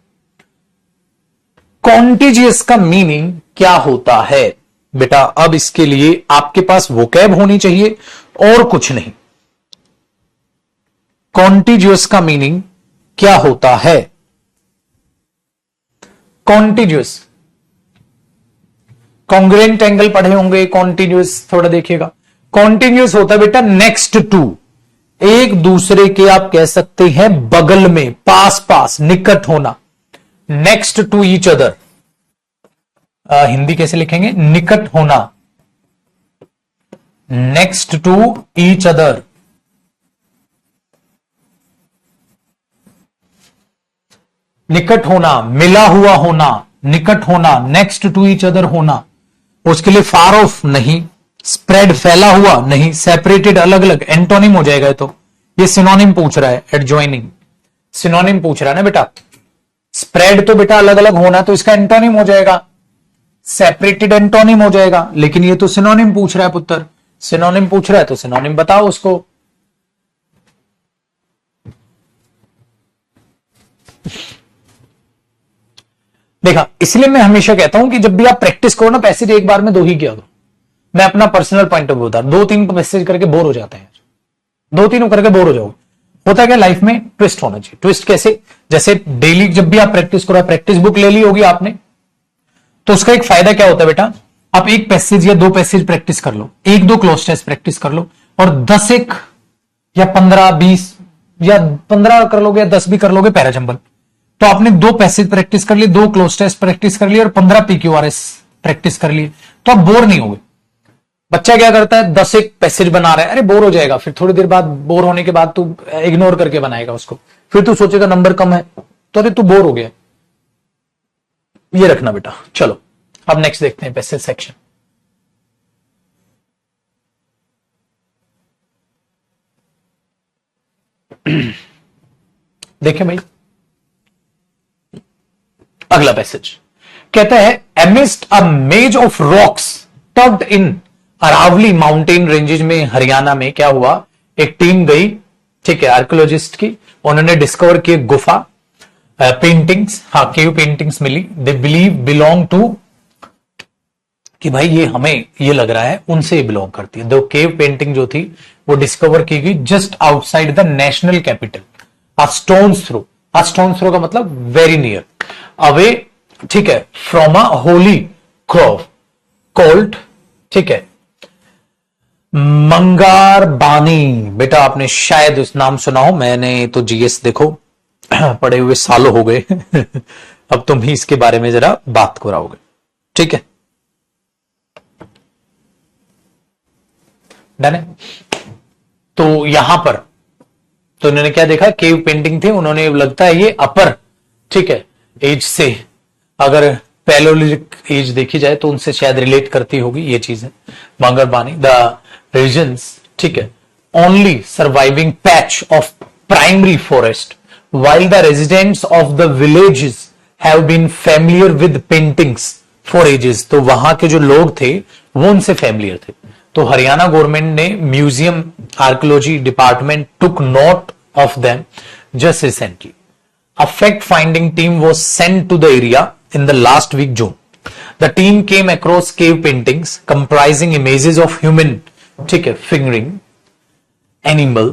कॉन्टिजियस का मीनिंग क्या होता है बेटा? अब इसके लिए आपके पास वोकैब होनी चाहिए और कुछ नहीं। कॉन्टिजियस का मीनिंग क्या होता है? कॉन्टिजियस, कॉन्ग्रुएंट एंगल पढ़े होंगे। कॉन्टिन्यूअस थोड़ा देखिएगा। कॉन्टिन्यूअस होता है बेटा नेक्स्ट टू, एक दूसरे के आप कह सकते हैं बगल में, पास पास, निकट होना। Next to each other, Hindi कैसे लिखेंगे? निकट होना, नेक्स्ट टू ईच अदर। निकट होना, मिला हुआ होना, निकट होना, नेक्स्ट टू ईच अदर होना। उसके लिए फार ऑफ नहीं, स्प्रेड फैला हुआ नहीं, सेपरेटेड अलग अलग, एंटोनिम हो जाएगा। तो ये सिनोनिम पूछ रहा है, एडजॉइनिंग सिनोनिम पूछ रहा है ना बेटा। स्प्रेड तो बेटा अलग अलग होना, तो इसका एंटोनिम हो जाएगा, सेपरेटेड एंटोनिम हो जाएगा। लेकिन ये तो सिनोनिम पूछ रहा है पुत्र, सिनोनिम पूछ रहा है तो सिनोनिम बताओ उसको। देखा, इसलिए मैं हमेशा कहता हूं कि जब भी आप प्रैक्टिस करो ना, पैसेज एक बार में 2 ही किया करो। मैं अपना पर्सनल पॉइंट ऑफ व्यू बता, 2-3 पैसेज करके बोर हो जाते हैं, 2-3 करके बोर हो जाओ। होता क्या, लाइफ में ट्विस्ट होना चाहिए। ट्विस्ट कैसे, जैसे डेली जब भी आप प्रैक्टिस करो, प्रैक्टिस बुक ले ली होगी आपने, तो उसका एक फायदा क्या होता है बेटा, आप 1 पैसेज या 2 पैसेज प्रैक्टिस कर लो, 1-2 क्लोज टेस्ट प्रैक्टिस कर लो, और 10 एक या 15-20 या 15 कर लोगे या 10 भी कर लोगे पैराजंबल, तो आपने 2 पैसेज प्रैक्टिस कर लिए, 2 क्लोज टेस्ट प्रैक्टिस कर लिए और 15 PQRS प्रैक्टिस कर लिए, तो आप बोर नहीं होगे। बच्चा क्या करता है, 10 एक पैसेज बना रहा है, अरे बोर हो जाएगा, फिर थोड़ी देर बाद बोर होने के बाद तू इग्नोर करके बनाएगा उसको, फिर तू सोचेगा नंबर कम है, तो अरे तू बोर हो गया। ये रखना बेटा। चलो अब नेक्स्ट देखते हैं पैसेज सेक्शन। देखें भाई, अगला पैसेज कहता है, amidst a maze of rocks tugged in Aravalli mountain ranges में हरियाणा में क्या हुआ, एक टीम गई, ठीक है, आर्कियोलॉजिस्ट की, उन्होंने डिस्कवर किए गुफा, पेंटिंग्स, हाँ केव पेंटिंग्स मिली। दे बिलीव बिलोंग टू, कि भाई ये हमें ये लग रहा है उनसे बिलोंग करती है। दो केव पेंटिंग जो थी वो डिस्कवर की गई just outside the national capital, a stone's throw, a stone's throw का मतलब वेरी नियर, अवे, ठीक है, from a holy grove called, ठीक है, मंगार बानी। बेटा आपने शायद उस नाम सुना हो, मैंने तो जीएस देखो पढ़े हुए सालों हो गए अब तुम ही इसके बारे में जरा बात कराओगे, ठीक है, डन है। तो यहां पर तो इन्होंने क्या देखा, केव पेंटिंग थी, उन्होंने लगता है ये अपर, ठीक है, एज से, अगर पैलोलिथिक एज देखी जाए तो उनसे शायद रिलेट करती होगी ये चीजें। मंगर बानी, द रीजन्स, ठीक है, only surviving patch of primary forest while the residents of the villages have been familiar with paintings for ages। तो वहां के जो लोग थे वो उनसे फैमिलियर थे। तो हरियाणा गवर्नमेंट ने museum archaeology department took note of them just recently. A fact finding team was sent to the area in the last week June. The team came across cave paintings comprising images of human, ठीक है, fingering, animal,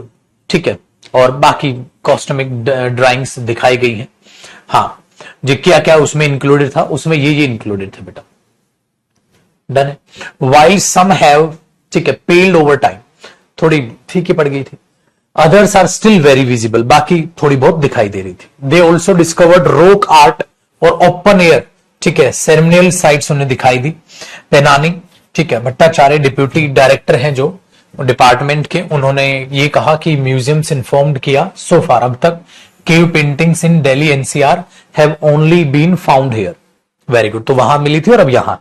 ठीक है, और बाकी कॉस्टमिक drawings दिखाई गई हैं। हाँ, जो क्या क्या उसमें इंक्लूडेड था, उसमें ये इंक्लूडेड थे बेटा, डन है। वाइल सम हैव, ठीक है, पेल्ड ओवर टाइम, थोड़ी फीकी पड़ गई थी, others are still very visible, बाकी थोड़ी बहुत दिखाई दे रही थी। They also discovered rock art और ओपन एयर, ठीक है, सेरेमनियल साइट्स उन्हें दिखाई दी। पेनानी, ठीक है, भट्टाचार्य डिप्यूटी डायरेक्टर हैं जो डिपार्टमेंट के, उन्होंने ये कहा कि म्यूजियम्स इन्फॉर्म्ड किया सो फार, अब तक cave paintings in Delhi NCR have only been found here. Very good, तो वहां मिली थी और अब यहां।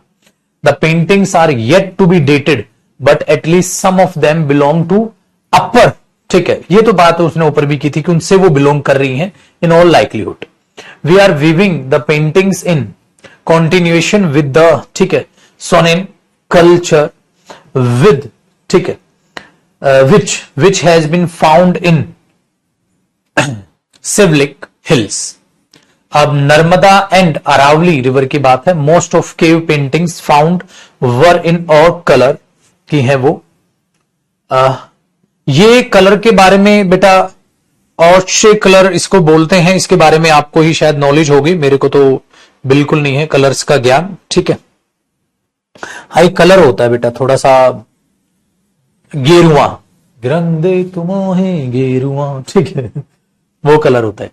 The paintings are yet to be dated but at least some of them belong to upper, ठीक है, ये तो बात उसने ऊपर भी की थी कि उनसे वो बिलोंग कर रही हैं in all likelihood. We are weaving the paintings in continuation with the, ठीक है, सोनेन कल्चर विद, ठीक है, which has been found in Sivlik Hills। अब नर्मदा एंड अरावली रिवर की बात है। Most of cave paintings found were in और कलर की है वो। ये कलर के बारे में बेटा, औशे कलर इसको बोलते हैं, इसके बारे में आपको ही शायद नॉलेज होगी, मेरे को तो बिल्कुल नहीं है कलर्स का ज्ञान, ठीक है। हाई कलर होता है बेटा थोड़ा सा गेरुआ, ग्रंदे तुमोहे गेरुआ, ठीक है, वो कलर होता है।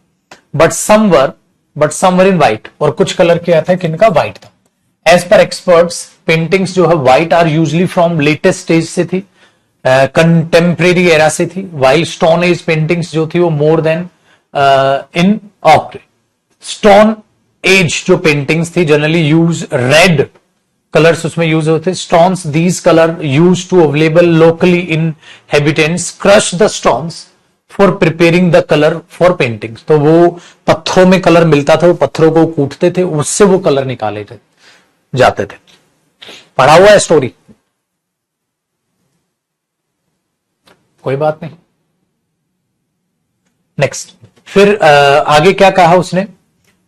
बट समवर इन व्हाइट, और कुछ कलर क्या था किनका, व्हाइट था। एज पर एक्सपर्ट्स पेंटिंग्स जो है white are usually from latest stage से थी, कंटेम्परेरी एरा से थी, वाइल स्टोन एज पेंटिंग्स जो थी वो मोर देन इन ऑक्ट। स्टोन एज जो पेंटिंग्स थी जनरली यूज रेड, कलर्स उसमें यूज होते, stones these colour use to available locally in habitants crush the stones for preparing the colour for painting. तो वो पत्थरों में कलर मिलता था, वो पत्थरों को कूटते थे, उससे वो कलर निकाले जाते थे। पढ़ा हुआ है स्टोरी, कोई बात नहीं। नेक्स्ट, फिर आगे क्या कहा उसने,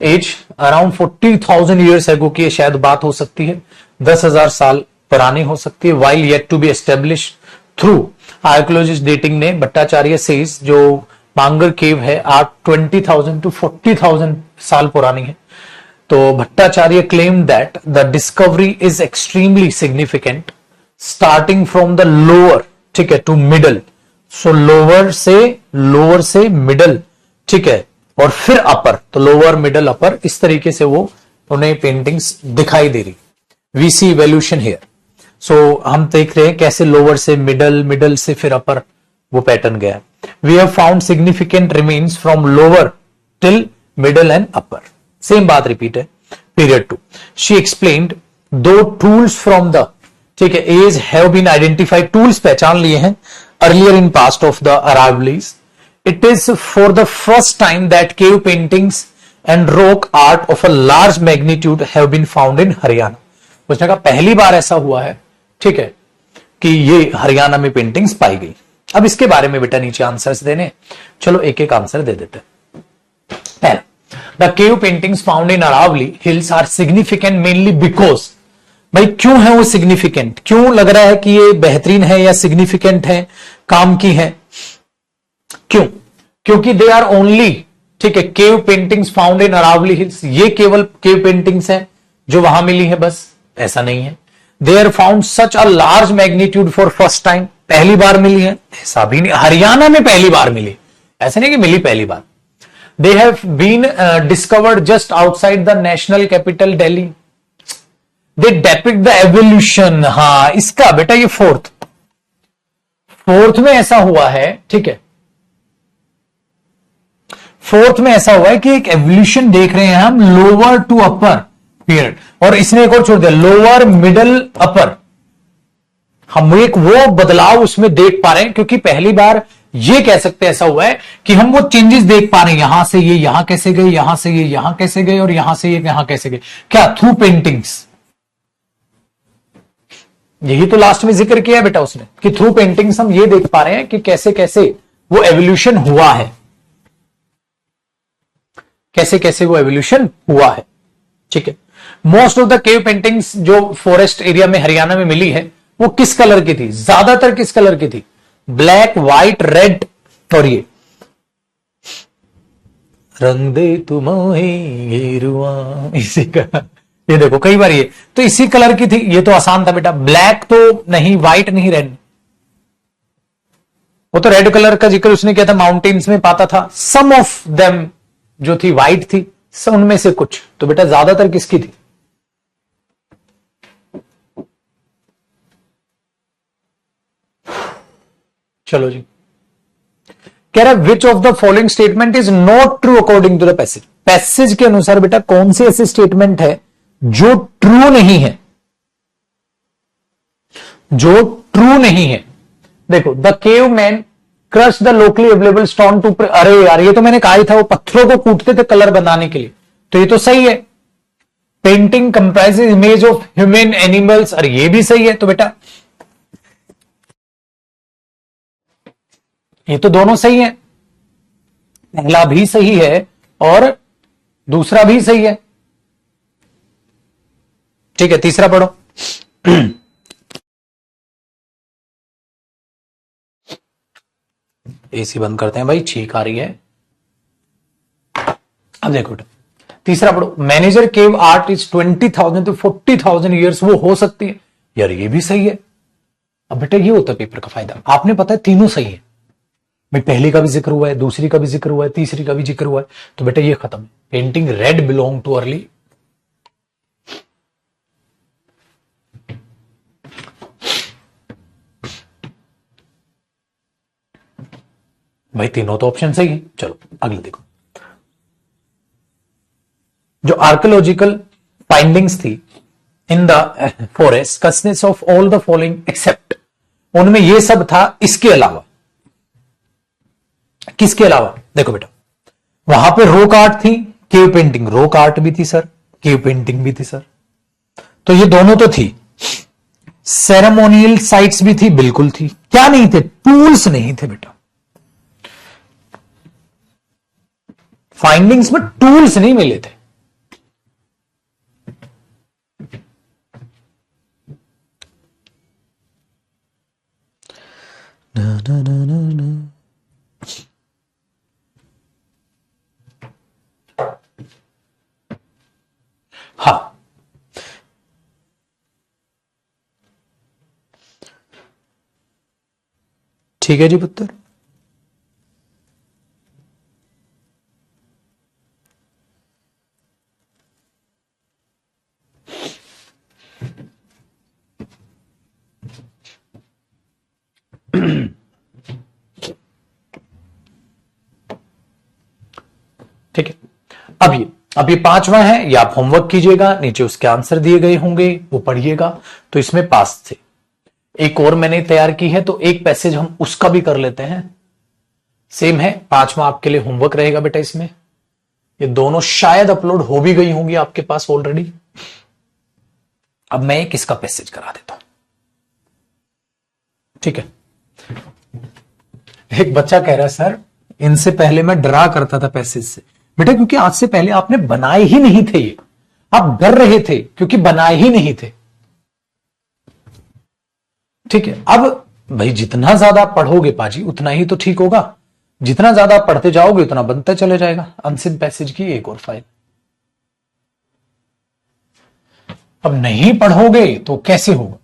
एज अराउंड 40,000 ईयर्स एगो की शायद बात हो सकती है, 10,000 साल पुरानी हो सकती है। While yet to be establish through archaeologist dating ने, भट्टाचार्य सेज जो मांगर केव है आप 20,000 टू 40,000 साल पुरानी है। तो Bhattacharya claim that the discovery is extremely significant starting from the lower, ठीक है, टू मिडल। सो लोअर से मिडल, ठीक है, और फिर अपर, तो लोअर मिडल अपर, इस तरीके से वो उन्हें पेंटिंग्स दिखाई दे रही। We see evolution here. So हम देख रहे हैं कैसे लोअर से मिडल, मिडल से फिर अपर वो पैटर्न गया। We have found significant remains from lower till middle and upper. Same बात रिपीट है। पीरियड 2 शी एक्सप्लेन्ड दो टूल्स फ्रॉम द, ठीक है, age have been identified, tools पहचान लिए हैं earlier in past of the Aravallis. It is for the first time that cave paintings and rock art of a large magnitude have been found in Haryana. उसने कहा पहली बार ऐसा हुआ है, ठीक है, कि ये हरियाणा में पेंटिंग्स पाई गई। अब इसके बारे में बेटा नीचे आंसर्स देने, चलो एक एक आंसर दे देते। पहला, the cave paintings found in Aravalli hills are significant mainly because, भाई क्यों है वो सिग्निफिकेंट, क्यों लग रहा है कि ये बेहतरीन है या सिग्निफिकेंट है, काम की है, क्यों? क्योंकि दे आर ओनली, ठीक है, cave paintings found in Aravalli hills, ये केवल केव पेंटिंग्स हैं जो वहां मिली है, बस ऐसा नहीं है। They are found such a large magnitude for first time, पहली बार मिली है, ऐसा भी नहीं, हरियाणा में पहली बार मिली, ऐसा नहीं कि मिली पहली बार। They have been discovered just outside the national capital Delhi. They depict the evolution, हाँ इसका बेटा ये फोर्थ में ऐसा हुआ है, ठीक है, फोर्थ में ऐसा हुआ है कि एक एवोल्यूशन देख रहे हैं हम लोअर टू अपर पीरियड, और इसने एक और छोड़ दिया लोअर मिडल अपर। हम एक वो बदलाव उसमें देख पा रहे हैं, क्योंकि पहली बार ये कह सकते हैं ऐसा हुआ है कि हम वो चेंजेस देख पा रहे हैं, यहां से ये यहां कैसे गए, यहां से ये यहां कैसे गए, और यहां से ये यहां कैसे गए, क्या थ्रू पेंटिंग्स। यही तो लास्ट में जिक्र किया है बेटा उसने कि थ्रू पेंटिंग्स हम ये देख पा रहे हैं कि कैसे कैसे वो एवोल्यूशन हुआ है, कैसे कैसे वो एवोल्यूशन हुआ है, ठीक है। Most of the cave paintings जो फॉरेस्ट एरिया में हरियाणा में मिली है वो किस कलर की थी, ज्यादातर किस कलर की थी, ब्लैक, व्हाइट, रेड, और ये रंग दे तुम्हें गेरुआ, इसी का, ये देखो कई बार ये तो इसी कलर की थी। ये तो आसान था बेटा, ब्लैक तो नहीं, व्हाइट नहीं, रेड। वो तो रेड कलर का जिक्र उसने किया था, माउंटेन्स में पाता था। सम ऑफ देम जो थी व्हाइट थी, उनमें से कुछ, तो बेटा ज्यादातर किसकी थी, चलो जी। कह रहा which of the following statement is not true according to the passage. Passage के अनुसार बेटा कौन सी ऐसी स्टेटमेंट है जो ट्रू नहीं है, जो ट्रू नहीं है। देखो, the cave man crush the locally available stone to, अरे यार ये तो मैंने कहा ही था, वो पत्थरों को कूटते थे कलर बनाने के लिए, तो ये तो सही है। Painting comprises image of human animals, अरे ये भी सही है। तो बेटा ये तो दोनों सही है, पहला भी सही है और दूसरा भी सही है, ठीक है। तीसरा पढ़ो। एसी बंद करते हैं भाई, छींक आ रही है। अब देखो तीसरा पढ़ो, manager cave art is 20,000 to 40,000 years, वो हो सकती है, यार ये भी सही है। अब बेटा ये होता है पेपर का फायदा, आपने पता है तीनों सही है भाई, पहली का भी जिक्र हुआ है, दूसरी का भी जिक्र हुआ है, तीसरी का भी जिक्र हुआ है, तो बेटा ये खत्म। Painting red belong too early, भाई तीनों तो ऑप्शन सही है। चलो अगले देखो, जो आर्कियोलॉजिकल फाइंडिंग्स थी in the forest consist of all the following except, उनमें ये सब था इसके अलावा। किसके अलावा? देखो बेटा, वहां पे रॉक आर्ट थी, केव पेंटिंग, रॉक आर्ट भी थी सर, केव पेंटिंग भी थी सर, तो ये दोनों तो थी। सेरेमोनियल साइट्स भी थी, बिल्कुल थी। क्या नहीं थे? टूल्स नहीं थे बेटा। फाइंडिंग्स में टूल्स नहीं मिले थे। ना ना ना ना ना। हाँ, ठीक है जी पुत्र। ठीक है, अब ये पांचवा है, ये आप होमवर्क कीजिएगा, नीचे उसके आंसर दिए गए होंगे, वो पढ़िएगा। तो इसमें पास थे। एक और मैंने तैयार की है, तो एक पैसेज हम उसका भी कर लेते हैं। सेम है, पांचवा आपके लिए होमवर्क रहेगा बेटा। इसमें ये दोनों शायद अपलोड हो भी गई होंगी आपके पास ऑलरेडी। अब मैं एक इसका पैसेज करा देता हूं, ठीक है। एक बच्चा कह रहा है सर, इनसे पहले मैं डरा करता था पैसेज से। बेटा क्योंकि आज से पहले आपने बनाए ही नहीं थे, ये आप डर रहे थे क्योंकि बनाए ही नहीं थे, ठीक है। अब भाई जितना ज्यादा पढ़ोगे पाजी उतना ही तो ठीक होगा, जितना ज्यादा पढ़ते जाओगे उतना बनता चले जाएगा। अनसिन पैसेज की एक और फाइल। अब नहीं पढ़ोगे तो कैसे होगा?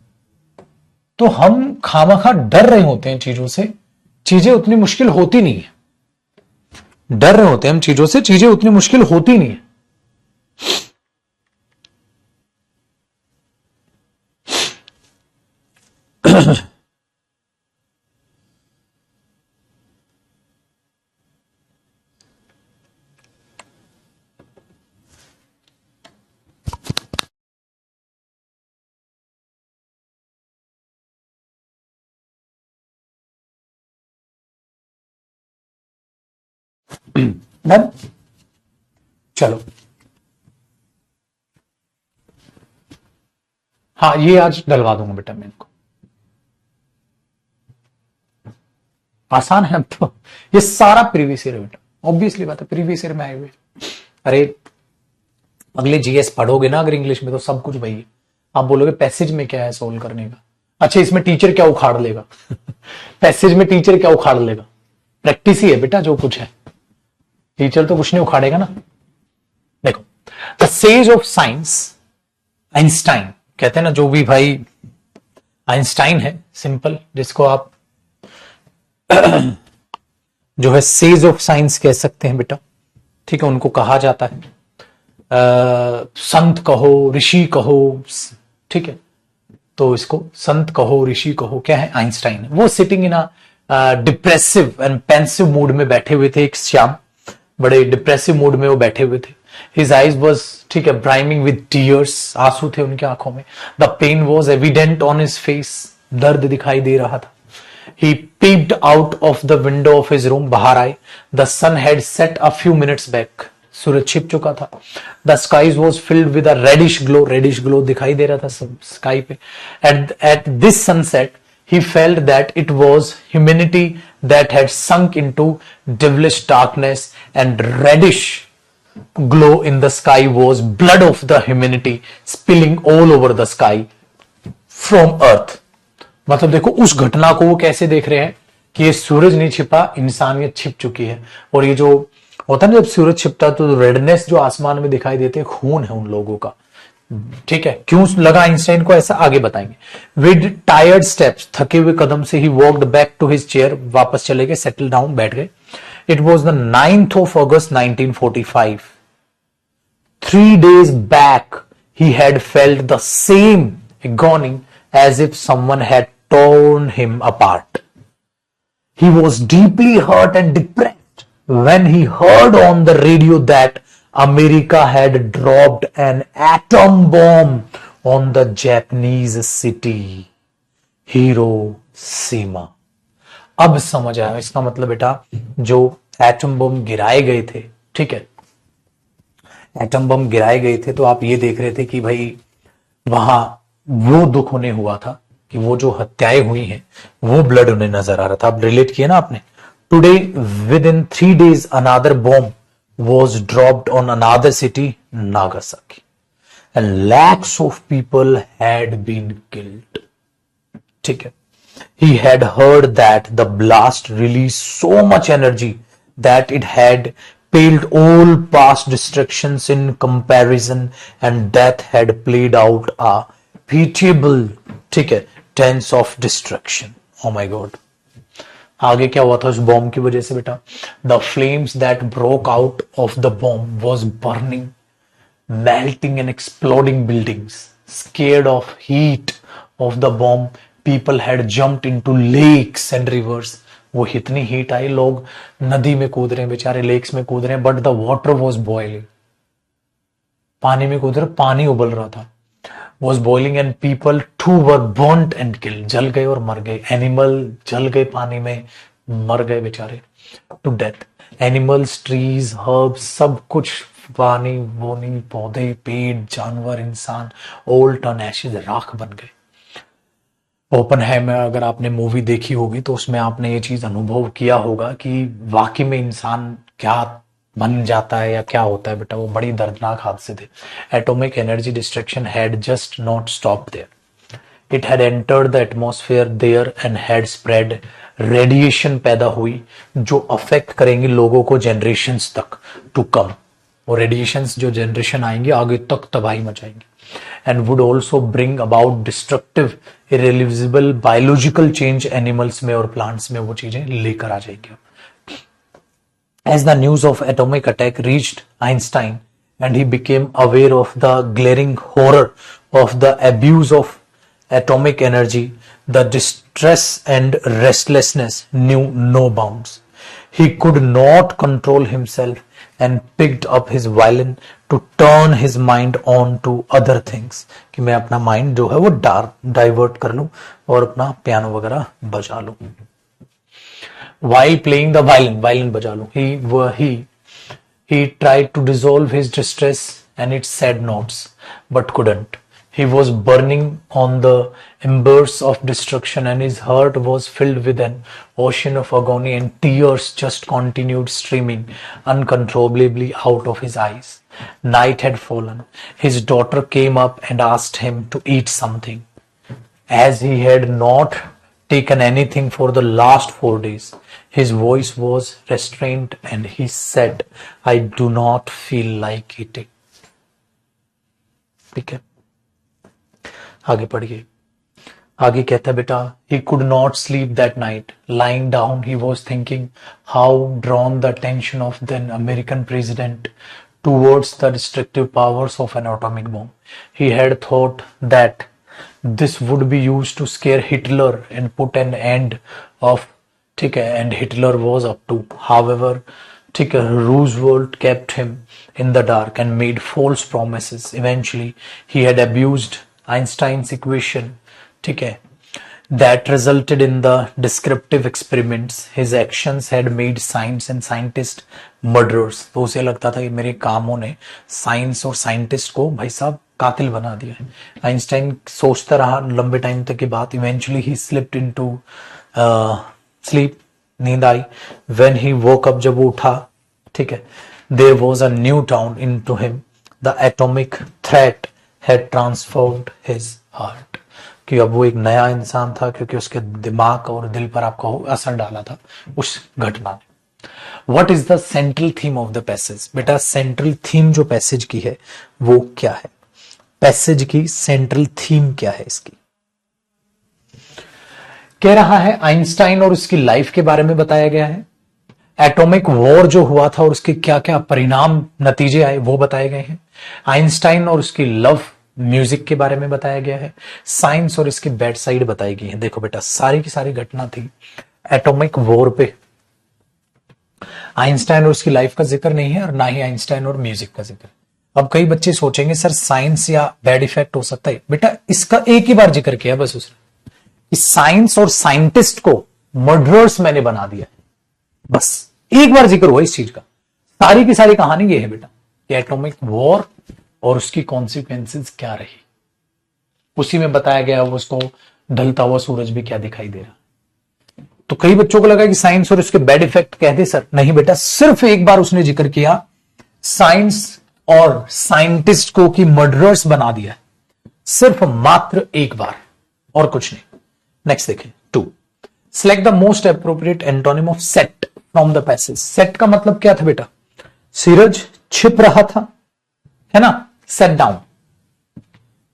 तो हम खामखा डर रहे होते हैं चीजों से, चीजें उतनी मुश्किल होती नहीं है। डर रहे होते हैं हम चीजों से, चीजें उतनी मुश्किल होती नहीं है। डन, चलो। हाँ, ये आज डलवा दूंगा बेटा मैं इनको। आसान है अब तो, ये सारा प्रीवियस ईयर है बेटा, ऑब्वियसली बात है, प्रीवियस ईयर में आए हुए। अरे अगले जीएस पढ़ोगे ना अगर इंग्लिश में, तो सब कुछ वही है। आप बोलोगे पैसेज में क्या है सोल्व करने का? अच्छा, इसमें टीचर क्या उखाड़ लेगा? पैसेज में टीचर क्या उखाड़ लेगा? प्रैक्टिस ही है बेटा जो कुछ है, टीचर तो कुछ नहीं उखाड़ेगा ना। देखो, the sage of science, Einstein कहते हैं ना, जो भी भाई आइंस्टाइन है सिंपल, जिसको आप जो है सेज ऑफ साइंस कह सकते हैं बेटा, ठीक है, उनको कहा जाता है संत कहो, ऋषि कहो, ठीक है। तो इसको संत कहो, ऋषि कहो, क्या है? आइंस्टाइन। वो sitting in a depressive and pensive mood में बैठे हुए थे एक शाम, बड़े डिप्रेसिव मूड में वो बैठे हुए थे। हिज आईज वॉज, ठीक है, ब्राइमिंग विद टीयर्स, आंसू थे उनकी आंखों में। The pain was evident on his face, दर्द दिखाई दे रहा था। He peeped out of the window of his room, बाहर आए। The sun had set a few minutes back, सूरज छिप चुका था। The skies was filled with a reddish glow दिखाई दे रहा था स्काई पे। At this sunset, he felt that it was humanity that had sunk into devilish darkness, and reddish glow in the sky was blood of the humanity spilling all over the sky from earth। मतलब देखो उस घटना को वो कैसे देख रहे हैं कि ये सूरज नहीं छिपा, इंसानियत छिप चुकी है। और ये जो होता है ना, जब सूरज छिपता तो रेडनेस जो आसमान में दिखाई देते, खून है उन लोगों का, ठीक है। क्यों लगा आइंस्टाइन को ऐसा, आगे बताएंगे। विद टायर्ड स्टेप्स, थके हुए कदम से ही walked back to his chair, वापस चले गए, सेटल डाउन, बैठ गए। इट वॉज द 9th of August 1945। 3 days back he had felt the same agony as if someone had torn him apart. He was deeply hurt and depressed when he heard on the radio that America had dropped an atom bomb on the Japanese city Hiroshima. अब समझ आया इसका मतलब बेटा, जो atom bomb गिराए गए थे, ठीक है, एटम बम गिराए गए थे तो आप ये देख रहे थे कि भाई वहां वो दुख उन्हें हुआ था कि वो जो हत्याएं हुई हैं वो ब्लड उन्हें नजर आ रहा था। अब रिलेट किया ना आपने। Today with in 3 days another bomb was dropped on another city Nagasaki and lakhs of people had been killed. ठीक है, he had heard that the blast released so much energy that it had paled all past destructions in comparison, and death had played out a pitiable, ठीक है, tense of destruction. Oh my God. आगे क्या हुआ था उस bomb की वजह से बेटा? The flames that broke out of the bomb was burning, melting and exploding buildings. Scared of heat of the bomb, people had jumped into lakes and rivers. वो इतनी हीट आई, लोग नदी में कूद रहे हैं बेचारे, लेक्स में कूद रहे हैं, but the water was boiling. पानी में कूद रहे, पानी उबल रहा था, was boiling and people too were burned and killed, जल गए और मर गए। एनिमल जल गए पानी में, मर गए बेचारे to death. Animals, trees, herbs, सब कुछ, पानी, बोनी, पौधे, पेड़, जानवर, इंसान, ऑल टर्न एशेज, राख बन गए। ओपनहाइमर अगर आपने मूवी देखी होगी तो उसमें आपने ये चीज अनुभव किया होगा कि वाकई में इंसान क्या बन जाता है या क्या होता है बेटा, वो बड़ी दर्दनाक हादसे थे। Atomic energy destruction had just not stop there, it had entered the atmosphere there and had spread. Radiation पैदा हुई जो अफेक्ट करेंगे लोगों को जनरेशंस तक टू कम, और रेडिएशंस जो जनरेशन आएंगे आगे तक तबाही मचाएंगे। And would also bring about destructive irreversible biological change animals में और प्लांट्स में, वो चीजें लेकर आ जाएंगे। As the news of atomic attack reached Einstein and he became aware of the glaring horror of the abuse of atomic energy, the distress and restlessness knew no bounds. He could not control himself and picked up his violin to turn his mind on to other things, कि मैं अपना mind जो है वो divert कर लूं और अपना पियानो वगैरह बजा लूं। While playing the violin बजा लो, he tried to dissolve his distress and its sad notes, but couldn't. He was burning on the embers of destruction, and his heart was filled with an ocean of agony, and tears just continued streaming uncontrollably out of his eyes. Night had fallen. His daughter came up and asked him to eat something, as he had not taken anything for the last 4 days. His voice was restrained and he said, I do not feel like eating. ठीक है, आगे पढ़िए। आगे कहता है बेटा, he could not sleep that night. Lying down, he was thinking how drawn the attention of then American president towards the destructive powers of an atomic bomb. He had thought that this would be used to scare Hitler and put an end of, ठीक है, and Hitler was up to. However, ठीक है, Roosevelt kept him in the dark and made false promises. Eventually, he had abused Einstein's equation, ठीक है, that resulted in the descriptive experiments. His actions had made science and scientists murderers. तो उसे लगता था कि मेरे कामों ने साइंस और साइंटिस्ट को भाई साहब कातिल बना दिया है। आइंस्टाइन सोचता रहा लंबे टाइम तक की बात। इवेंचुअली ही स्लिप्ड इनटू स्लीप, नींद आई। व्हेन ही वोक अप, जब वो उठा, ठीक है, there was a new town into him, the atomic threat had transformed his heart. कि अब वो एक नया इंसान था क्योंकि उसके दिमाग और दिल पर आपका असर डाला था उस घटना ने। What is the central theme of the passage? बेटा सेंट्रल थीम जो पैसेज की है वो क्या है? पैसेज की सेंट्रल थीम क्या है इसकी? कह रहा है आइंस्टाइन और उसकी लाइफ के बारे में बताया गया है। एटॉमिक वॉर जो हुआ था और उसके क्या क्या परिणाम नतीजे आए वो बताए गए हैं। आइंस्टाइन और उसकी लव म्यूजिक के बारे में बताया गया है। साइंस और इसकी बैड साइड बताई गई है। देखो बेटा, सारी की सारी घटना थी एटॉमिक वॉर पे। आइंस्टाइन और उसकी लाइफ का जिक्र नहीं है और ना ही आइंस्टाइन और म्यूजिक का जिक्र। अब कई बच्चे सोचेंगे सर साइंस या बैड इफेक्ट हो सकता है। बेटा इसका एक ही बार जिक्र किया बस उसने, इस साइंस और साइंटिस्ट को मर्डरर्स मैंने बना दिया है, बस एक बार जिक्र हुआ इस चीज का। सारी की सारी कहानी ये है बेटा कि एटॉमिक वॉर और उसकी कॉन्सिक्वेंसेस क्या रही, उसी में बताया गया वो उसको ढलता हुआ सूरज भी क्या दिखाई दे रहा। तो कई बच्चों को लगा कि साइंस और उसके बैड इफेक्ट कह दे सर, नहीं बेटा सिर्फ एक बार उसने जिक्र किया साइंस और साइंटिस्ट को कि मर्डरर्स बना दिया, सिर्फ मात्र एक बार और कुछ नहीं। नेक्स्ट देखें 2, select the most appropriate antonym of set from the passage. Set का मतलब क्या था बेटा, सूरज छिप रहा था, है ना, सेट डाउन,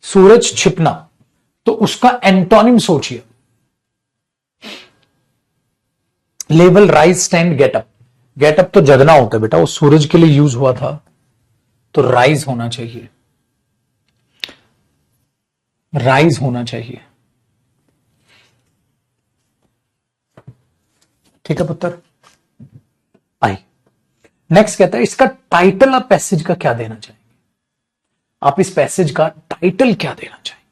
सूरज छिपना, तो उसका एंटोनिम सोचिए, level rise stand getup. Getup तो जगना होता है बेटा, वो सूरज के लिए यूज हुआ था तो राइज होना चाहिए, राइज होना चाहिए। ठीक है पुत्र। आई नेक्स्ट कहता है इसका टाइटल आप पैसेज का क्या देना चाहेंगे, आप इस पैसेज का टाइटल क्या देना चाहेंगे।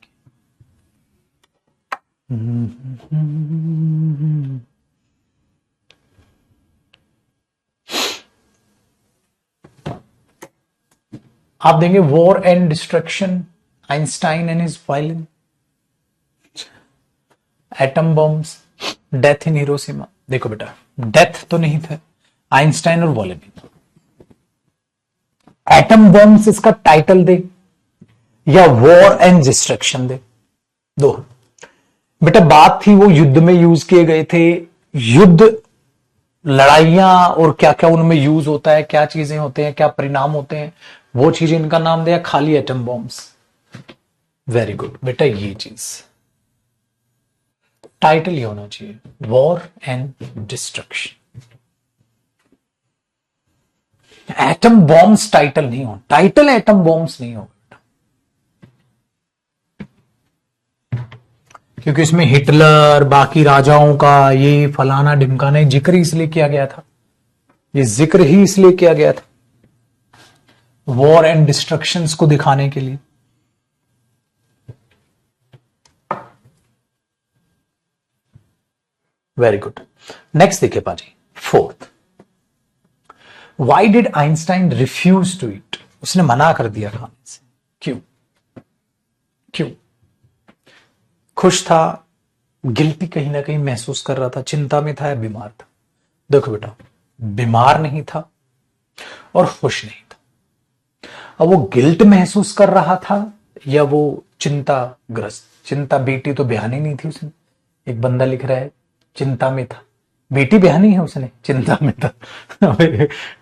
आप देंगे war and destruction, Einstein and his violin, atom bombs, death in Hiroshima. देखो बेटा डेथ तो नहीं था, आइंस्टाइन और वायलिन। एटम बॉम्ब्स इसका टाइटल दे या वॉर एंड डिस्ट्रक्शन दे, दो। बेटा बात थी वो युद्ध में यूज किए गए थे, युद्ध लड़ाइयां और क्या क्या उनमें यूज होता है, क्या चीजें होते हैं, क्या परिणाम होते हैं, वो चीज इनका नाम दिया, खाली एटम बॉम्ब्स। वेरी गुड बेटा, ये चीज टाइटल ही होना चाहिए, war and destruction. Atom bombs title नहीं हो, टाइटल एटम बॉम्ब्स नहीं होगा क्योंकि इसमें हिटलर बाकी राजाओं का ये फलाना ढिमकाना जिक्र इसलिए किया गया था, ये जिक्र ही इसलिए किया गया था वॉर एंड डिस्ट्रक्शंस को दिखाने के लिए। Very good. नेक्स्ट देखिए पाजी 4th, why did Einstein refuse to it, उसने मना कर दिया खाने से, क्यों, क्यों, खुश था, गिल्टी कहीं ना कहीं महसूस कर रहा था, चिंता में था या बीमार था। देखो बेटा बीमार नहीं था और खुश नहीं था। अब वो गिल्ट महसूस कर रहा था या वो चिंताग्रस्त, चिंता बेटी तो बयानी नहीं थी उसने, एक बंदा लिख रहा है चिंता में था, बेटी बयानी है उसने चिंता में था।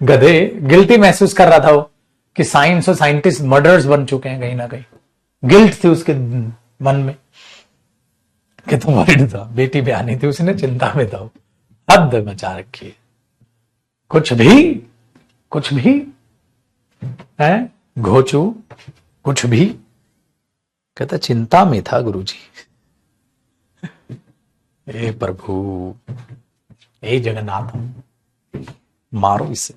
गधे गिल्टी महसूस कर रहा था वो कि साइंस और साइंटिस्ट मर्डर्स बन चुके हैं, कहीं ना कहीं गिल्ट थी उसके मन में कि तुम वर्ड था, बेटी बयानी थी उसने चिंता में था। हद मचा रखी है, कुछ भी है घोचू, कुछ भी कहता चिंता में था गुरुजी। ए प्रभु, ए जगन्नाथ, मारो इसे।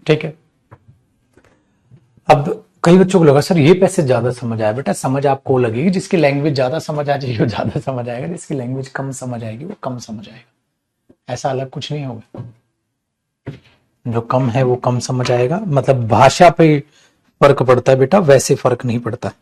ठीक है। अब कई बच्चों को लगा सर ये पैसे ज्यादा समझ आया, बेटा समझ आपको लगेगी जिसकी लैंग्वेज ज्यादा समझ आ जाएगी वो ज्यादा समझ आएगा, जिसकी लैंग्वेज कम समझ आएगी वो कम समझ आएगा, ऐसा अलग कुछ नहीं होगा। जो कम है वो कम समझ आएगा, मतलब भाषा पे फर्क पड़ता है बेटा, वैसे फर्क नहीं पड़ता।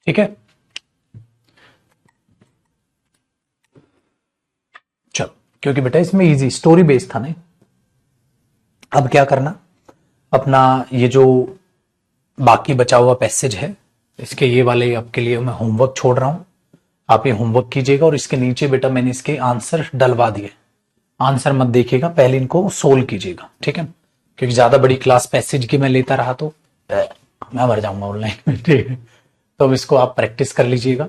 ठीक है, चलो, क्योंकि बेटा इसमें इजी स्टोरी बेस्ड था नहीं। अब क्या करना, अपना ये जो बाकी बचा हुआ पैसेज है, इसके ये वाले आपके लिए मैं होमवर्क छोड़ रहा हूं, आप ये होमवर्क कीजिएगा। और इसके नीचे बेटा मैंने इसके आंसर डलवा दिए, आंसर मत देखिएगा, पहले इनको सोल्व कीजिएगा, ठीक है, क्योंकि ज्यादा बड़ी क्लास पैसेज की मैं लेता रहा तो मैं मर जाऊंगा ऑनलाइन में, ठीक है। तो अब इसको आप प्रैक्टिस कर लीजिएगा।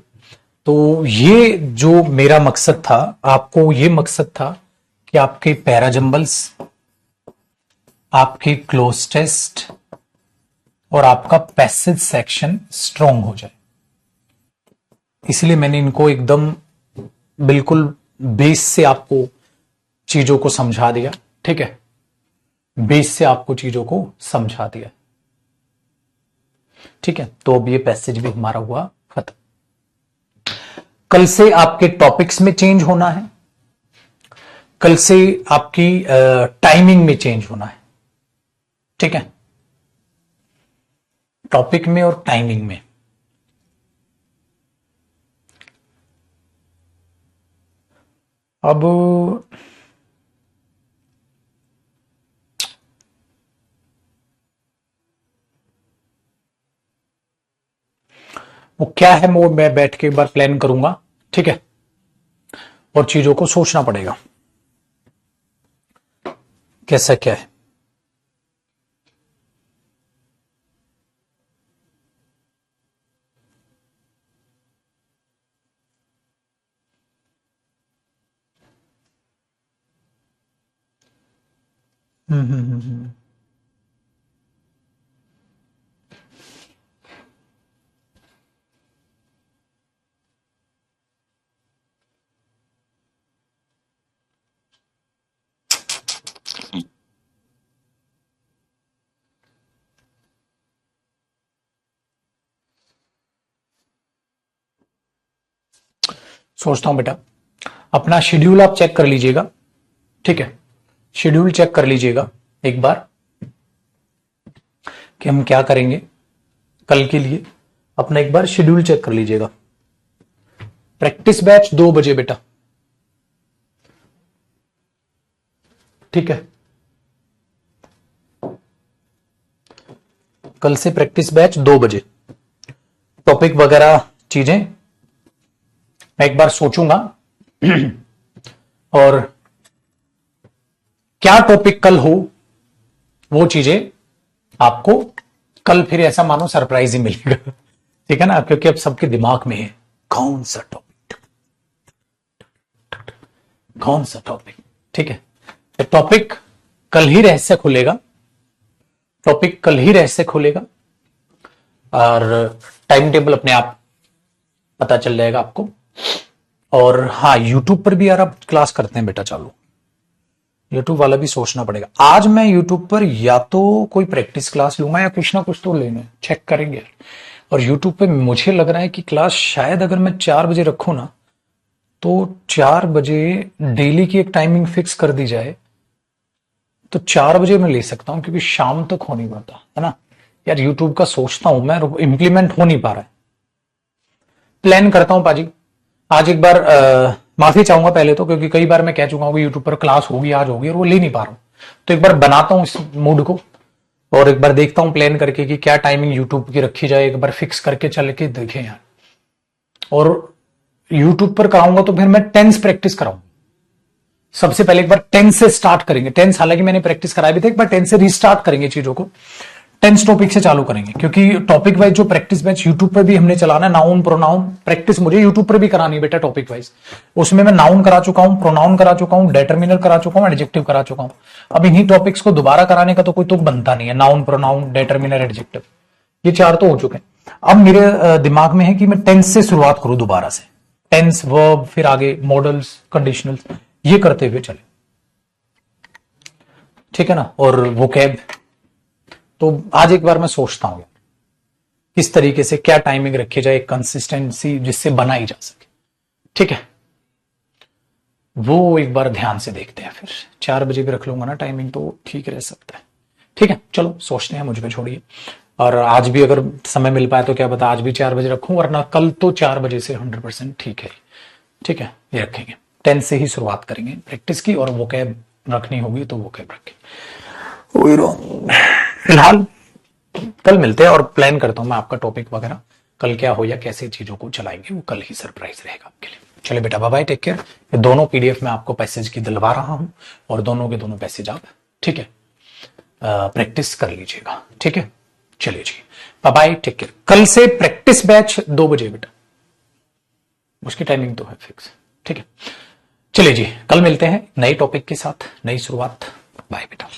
तो ये जो मेरा मकसद था, आपको ये मकसद था कि आपके पैराजंबल्स, आपके क्लोज टेस्ट और आपका पैसेज सेक्शन स्ट्रांग हो जाए। इसलिए मैंने इनको एकदम बिल्कुल बेस से आपको चीजों को समझा दिया, ठीक है, बेस से आपको चीजों को समझा दिया, ठीक है। तो अब ये पैसेज भी हमारा हुआ खत्म। कल से आपके टॉपिक्स में चेंज होना है, कल से आपकी टाइमिंग में चेंज होना है, ठीक है, टॉपिक में और टाइमिंग में। अब वो क्या है वो मैं बैठ के एक बार प्लान करूंगा, ठीक है, और चीजों को सोचना पड़ेगा कैसा क्या है। हम्म। सोचता हूं बेटा, अपना शेड्यूल आप चेक कर लीजिएगा, ठीक है, शेड्यूल चेक कर लीजिएगा एक बार कि हम क्या करेंगे कल के लिए। अपना एक बार शेड्यूल चेक कर लीजिएगा। प्रैक्टिस बैच 2 बजे बेटा, ठीक है, कल से प्रैक्टिस बैच 2 बजे। टॉपिक वगैरह चीजें मैं एक बार सोचूंगा और क्या टॉपिक कल हो वो चीजें आपको कल फिर ऐसा मानो सरप्राइज ही मिलेगा, ठीक है ना, क्योंकि अब सबके दिमाग में है कौन सा टॉपिक, कौन सा टॉपिक, ठीक है। तो टॉपिक कल ही रहस्य खुलेगा, टॉपिक कल ही रहस्य खुलेगा और टाइम टेबल अपने आप पता चल जाएगा आपको। और हाँ, यूट्यूब पर भी यार आप क्लास करते हैं बेटा चालू, यूट्यूब वाला भी सोचना पड़ेगा। आज मैं यूट्यूब पर या तो कोई प्रैक्टिस क्लास लूंगा या कुछ ना कुछ तो लेने चेक करेंगे। और यूट्यूब पे मुझे लग रहा है कि क्लास शायद अगर मैं 4 बजे रखूं ना, तो 4 बजे डेली की एक टाइमिंग फिक्स कर दी जाए तो 4 बजे मैं ले सकता हूं, क्योंकि शाम तक हो नहीं पाता है ना यार। यूट्यूब का सोचता हूं मैं, इंप्लीमेंट हो नहीं पा रहा है। प्लान करता हूं पाजी, आज एक बार माफी चाहूंगा पहले तो, क्योंकि कई बार मैं कह चुका हूं कि यूट्यूब पर क्लास होगी आज होगी और वो ले नहीं पा रहा हूं। तो एक बार बनाता हूं इस मूड को और एक बार देखता हूं प्लान करके कि क्या टाइमिंग यूट्यूब की रखी जाए, एक बार फिक्स करके चल के देखें यार। और यूट्यूब पर कराऊंगा तो फिर मैं टेंस प्रैक्टिस कराऊंगा। सबसे पहले एक बार टेंस से स्टार्ट करेंगे, टेंस हालांकि मैंने प्रैक्टिस कराया भी था, एक बार टेंस से रिस्टार्ट करेंगे चीजों को, टेंस टॉपिक से चालू करेंगे। क्योंकि टॉपिक वाइज जो प्रैक्टिस बैच यूट्यूब पर भी हमने चलाना है, नाउन प्रोनाउन प्रैक्टिस मुझे यूट्यूब पर भी करानी है बेटा टॉपिक वाइज। उसमें मैं नाउन करा चुका हूं, प्रोनाउन करा चुका हूं, डिटरमिनर करा चुका हूं, एडजेक्टिव करा चुका हूं। अब इन्हीं टॉपिक्स को दोबारा कराने का तो कोई तुक बनता नहीं है। नाउन, प्रोनाउन, डिटरमिनर, एडजेक्टिव, ये 4 तो हो चुके हैं। अब मेरे दिमाग में है कि मैं टेंस से शुरुआत करूं दोबारा से, टेंस, वर्ब, फिर आगे मॉडल्स, कंडीशनल्स, ये करते हुए चले, ठीक है ना। और वोकैब तो आज एक बार मैं सोचता हूं किस तरीके से क्या टाइमिंग रखी जाए, कंसिस्टेंसी जिससे बनाई जा सके, ठीक है। वो एक बार ध्यान से देखते हैं, फिर 4 बजे भी रख लूंगा ना टाइमिंग तो ठीक रह सकता है, ठीक है। चलो सोचते हैं, मुझ पे छोड़िए। और आज भी अगर समय मिल पाए तो क्या पता आज भी 4 बजे रखूं, वरना कल तो 4 बजे से 100% ठीक है। ठीक है, ये रखेंगे। 10 से ही शुरुआत करेंगे प्रैक्टिस की, और वो कैब रखनी होगी तो वो कैब रखेंगे। फिलहाल कल मिलते हैं और प्लान करता हूं मैं आपका टॉपिक वगैरह कल क्या हो या कैसे चीजों को चलाएंगे, वो कल ही सरप्राइज रहेगा आपके लिए। चलिए बेटा, बाय बाय, टेक केयर। ये दोनों पीडीएफ में आपको पैसेज की दिलवा रहा हूं, और दोनों के दोनों पैसेज आप ठीक है प्रैक्टिस कर लीजिएगा। ठीक है, चलिए जी, बाय बाय, टेक केयर। कल से प्रैक्टिस बैच 2 बजे बेटा, उसकी टाइमिंग तो है फिक्स। ठीक है, चलिए जी, कल मिलते हैं नए टॉपिक के साथ, नई शुरुआत। बाय बेटा।